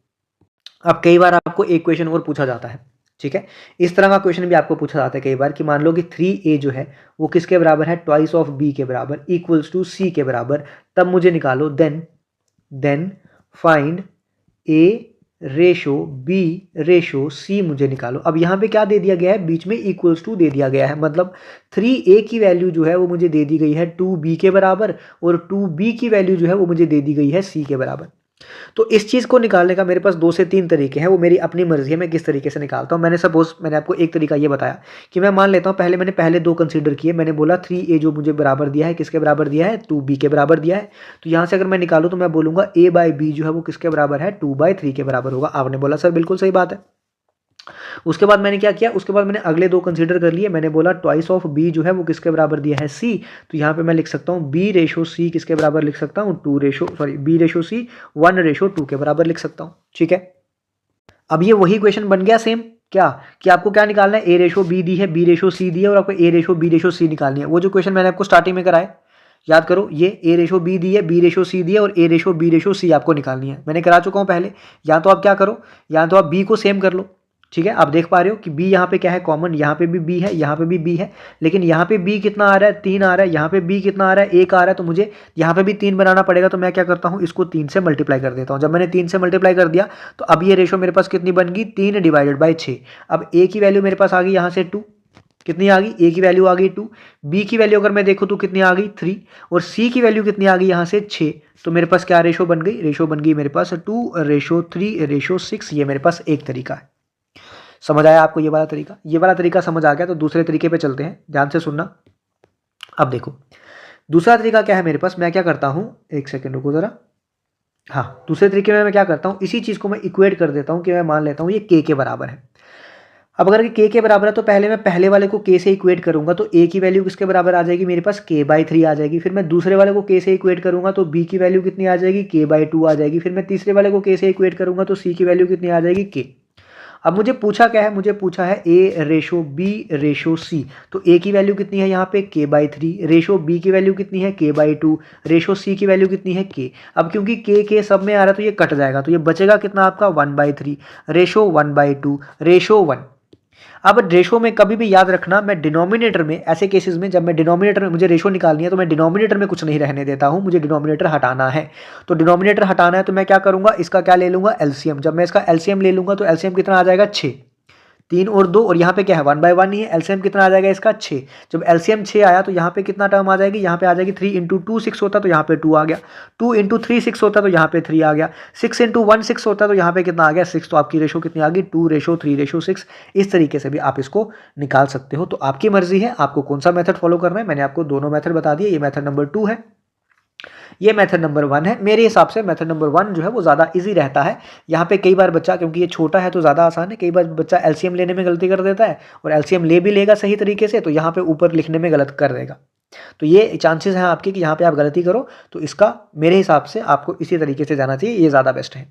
अब कई बार आपको एक क्वेश्चन और पूछा जाता है, ठीक है, इस तरह का क्वेश्चन भी आपको पूछा जाता है कई बार कि मान लो कि 3a जो है वो किसके बराबर है, ट्वाइस ऑफ b के बराबर इक्वल्स टू c के बराबर। तब मुझे निकालो then find a ratio b ratio c मुझे निकालो। अब यहाँ पे क्या दे दिया गया है, बीच में इक्वल्स टू दे दिया गया है, मतलब 3a की वैल्यू जो है वो मुझे दे दी गई है 2b के बराबर और 2b की वैल्यू जो है वो मुझे दे दी गई है c के बराबर। तो इस चीज़ को निकालने का मेरे पास 2 से 3 तरीके हैं, वो मेरी अपनी मर्जी है मैं किस तरीके से निकालता हूँ। मैंने आपको एक तरीका ये बताया कि मैं मान लेता हूँ मैंने पहले 2 कंसीडर किए। मैंने बोला 3a जो मुझे बराबर दिया है किसके बराबर दिया है, 2b के बराबर दिया है। तो यहाँ से अगर मैं निकालूँ तो मैं बोलूँगा a/b जो है वो किसके बराबर है, 2/3 के बराबर होगा। आपने बोला सर बिल्कुल सही बात है। उसके बाद मैंने क्या किया, उसके बाद मैंने अगले 2 कंसीडर कर लिए। मैंने बोला ट्वाइस ऑफ b जो है वो किसके बराबर दिया है, c। तो यहाँ पे मैं लिख सकता हूँ b रेशो c किसके बराबर लिख सकता हूँ, b रेशो c 1:2 के बराबर लिख सकता हूँ। ठीक है, अब ये वही क्वेश्चन बन गया सेम, क्या कि आपको क्या निकालना है, ए रेशो बी दी है, बी रेशो सी दी है और आपको ए रेशो बी रेशो सी निकालनी है। वो जो क्वेश्चन मैंने आपको स्टार्टिंग में कराया याद करो, ये ए रेशो बी दी है, बी रेशो सी दी है और ए रेशो बी रेशो सी आपको निकालनी है। मैंने करा चुका हूँ पहले। या तो आप क्या करो, या तो आप बी को सेम कर लो, ठीक है। आप देख पा रहे हो कि बी यहाँ पे क्या है कॉमन, यहाँ पे भी बी है, यहाँ पे भी बी है, लेकिन यहाँ पे बी कितना आ रहा है, 3 आ रहा है, यहाँ पे बी कितना आ रहा है, 1 आ रहा है, तो मुझे यहाँ पे भी 3 बनाना पड़ेगा। तो मैं क्या करता हूँ, इसको 3 से मल्टीप्लाई कर देता हूँ। जब मैंने 3 से मल्टीप्लाई कर दिया तो अब ये रेशो मेरे पास कितनी बन गई, 3 डिवाइडेड बाई 6। अब ए की वैल्यू मेरे पास आ गई यहाँ से 2, कितनी आ गई, ए की वैल्यू आ गई 2, बी की वैल्यू अगर मैं देखूँ तो कितनी आ गई 3, और सी की वैल्यू कितनी आ गई यहाँ से 6। तो मेरे पास क्या रेशो बन गई, रेशो बन गई मेरे पास 2:3:6। ये मेरे पास एक तरीका है। समझ आया आपको ये वाला तरीका? ये वाला तरीका समझ आ गया तो दूसरे तरीके पे चलते हैं, ध्यान से सुनना। अब देखो दूसरा तरीका क्या है मेरे पास, मैं क्या करता हूँ, एक सेकेंड रुको जरा। हाँ, दूसरे तरीके में मैं क्या करता हूँ, इसी चीज़ को मैं इक्वेट कर देता हूँ कि मैं मान लेता हूँ ये के बराबर है। अब अगर के के बराबर है तो पहले मैं पहले वाले को के से इक्वेट करूंगा तो ए की वैल्यू किसके बराबर आ जाएगी मेरे पास, k/3 आ जाएगी। फिर मैं दूसरे वाले को के से इक्वेट करूंगा तो बी की वैल्यू कितनी आ जाएगी, k/2 आ जाएगी। फिर मैं तीसरे वाले को के से इक्वेट करूंगा तो सी की वैल्यू कितनी आ जाएगी, k। अब मुझे पूछा क्या है, मुझे पूछा है ए रेशो बी रेशो सी। तो ए की वैल्यू कितनी है यहाँ पे, k/3, रेशो बी की वैल्यू कितनी है, k/2, रेशो सी की वैल्यू कितनी है, k। अब क्योंकि के सब में आ रहा है तो ये कट जाएगा, तो ये बचेगा कितना आपका 1/3, रेशो 1/2, रेशो 1। अब रेशो में कभी भी याद रखना, मैं डिनोमिनेटर में ऐसे केसेस में जब मैं डिनोमिनेटर में मुझे रेशो निकालनी है तो मैं डिनोमिनेटर में कुछ नहीं रहने देता हूं, मुझे डिनोमिनेटर हटाना है। तो डिनोमिनेटर हटाना है तो मैं क्या करूंगा, इसका क्या ले लूंगा, एलसीएम। जब मैं इसका एलसीएम ले लूंगा तो एलसीएम कितना आ जाएगा, 6। 3 और 2 और यहाँ पे क्या है 1/1 ही है, एलसीएम कितना आ जाएगा इसका 6। जब एलसीएम 6 आया तो यहाँ पे कितना टर्म आ जाएगी, यहाँ पे आ जाएगी 3 × 2 6 होता तो यहाँ पे 2 आ गया, 2 × 3 6 होता तो यहाँ पे 3 आ गया, 6 × 1 6 होता तो यहाँ पे कितना आ गया 6। तो आपकी रेशो कितनी आ गई 2:3:6। इस तरीके से भी आप इसको निकाल सकते हो। तो आपकी मर्जी है आपको कौन सा मेथड फॉलो करना है। मैंने आपको दोनों मेथड बता दिए, ये मेथड नंबर 2 है, ये मेथड नंबर 1 है। मेरे हिसाब से मेथड नंबर 1 जो है वो ज़्यादा इजी रहता है। यहाँ पे कई बार बच्चा, क्योंकि ये छोटा है तो ज़्यादा आसान है, कई बार बच्चा एलसीएम लेने में गलती कर देता है और एलसीएम ले भी लेगा सही तरीके से तो यहाँ पे ऊपर लिखने में गलत कर देगा। तो ये चांसेस हैं आपके कि यहाँ पे आप गलती करो, तो इसका मेरे हिसाब से आपको इसी तरीके से जाना चाहिए, ये ज़्यादा बेस्ट है,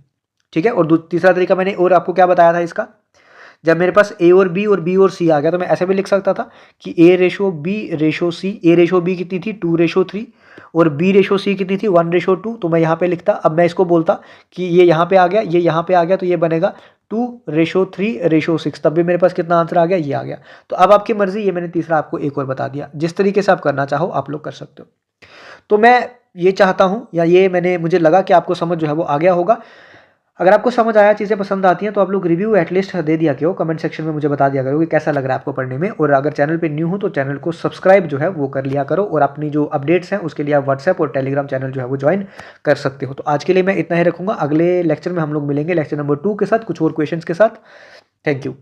ठीक है। और तीसरा तरीका मैंने और आपको क्या बताया था इसका, जब मेरे पास ए और बी और बी और सी आ गया तो मैं ऐसे भी लिख सकता था कि ए रेशो बी रेशो सी, ए रेशो बी कितनी थी 2:3 और बी रेशो सी कितनी थी 1:2। तो मैं यहाँ पे लिखता, अब मैं इसको बोलता कि ये यहाँ पे आ गया, ये यहाँ पे आ गया, तो ये बनेगा 2:3:6। तब भी मेरे पास कितना आंसर आ गया, ये आ गया। तो अब आपकी मर्जी, ये मैंने तीसरा आपको एक और बता दिया, जिस तरीके से आप करना चाहो आप लोग कर सकते हो। तो मैं ये चाहता हूँ, या ये मुझे लगा कि आपको समझ जो है वो आ गया होगा। अगर आपको समझ आया, चीज़ें पसंद आती हैं तो आप लोग रिव्यू एटलीस्ट दे दिया करो, कमेंट सेक्शन में मुझे बता दिया करो कि कैसा लग रहा है आपको पढ़ने में। और अगर चैनल पे न्यू हो तो चैनल को सब्सक्राइब जो है वो कर लिया करो, और अपनी जो अपडेट्स हैं उसके लिए आप व्हाट्सएप और टेलीग्राम चैनल जो है वो ज्वाइन कर सकते हो। तो आज के लिए मैं इतना ही रखूँगा, अगले लेक्चर में हम लोग मिलेंगे लेक्चर नंबर 2 के साथ, कुछ और क्वेश्चन के साथ। Thank you.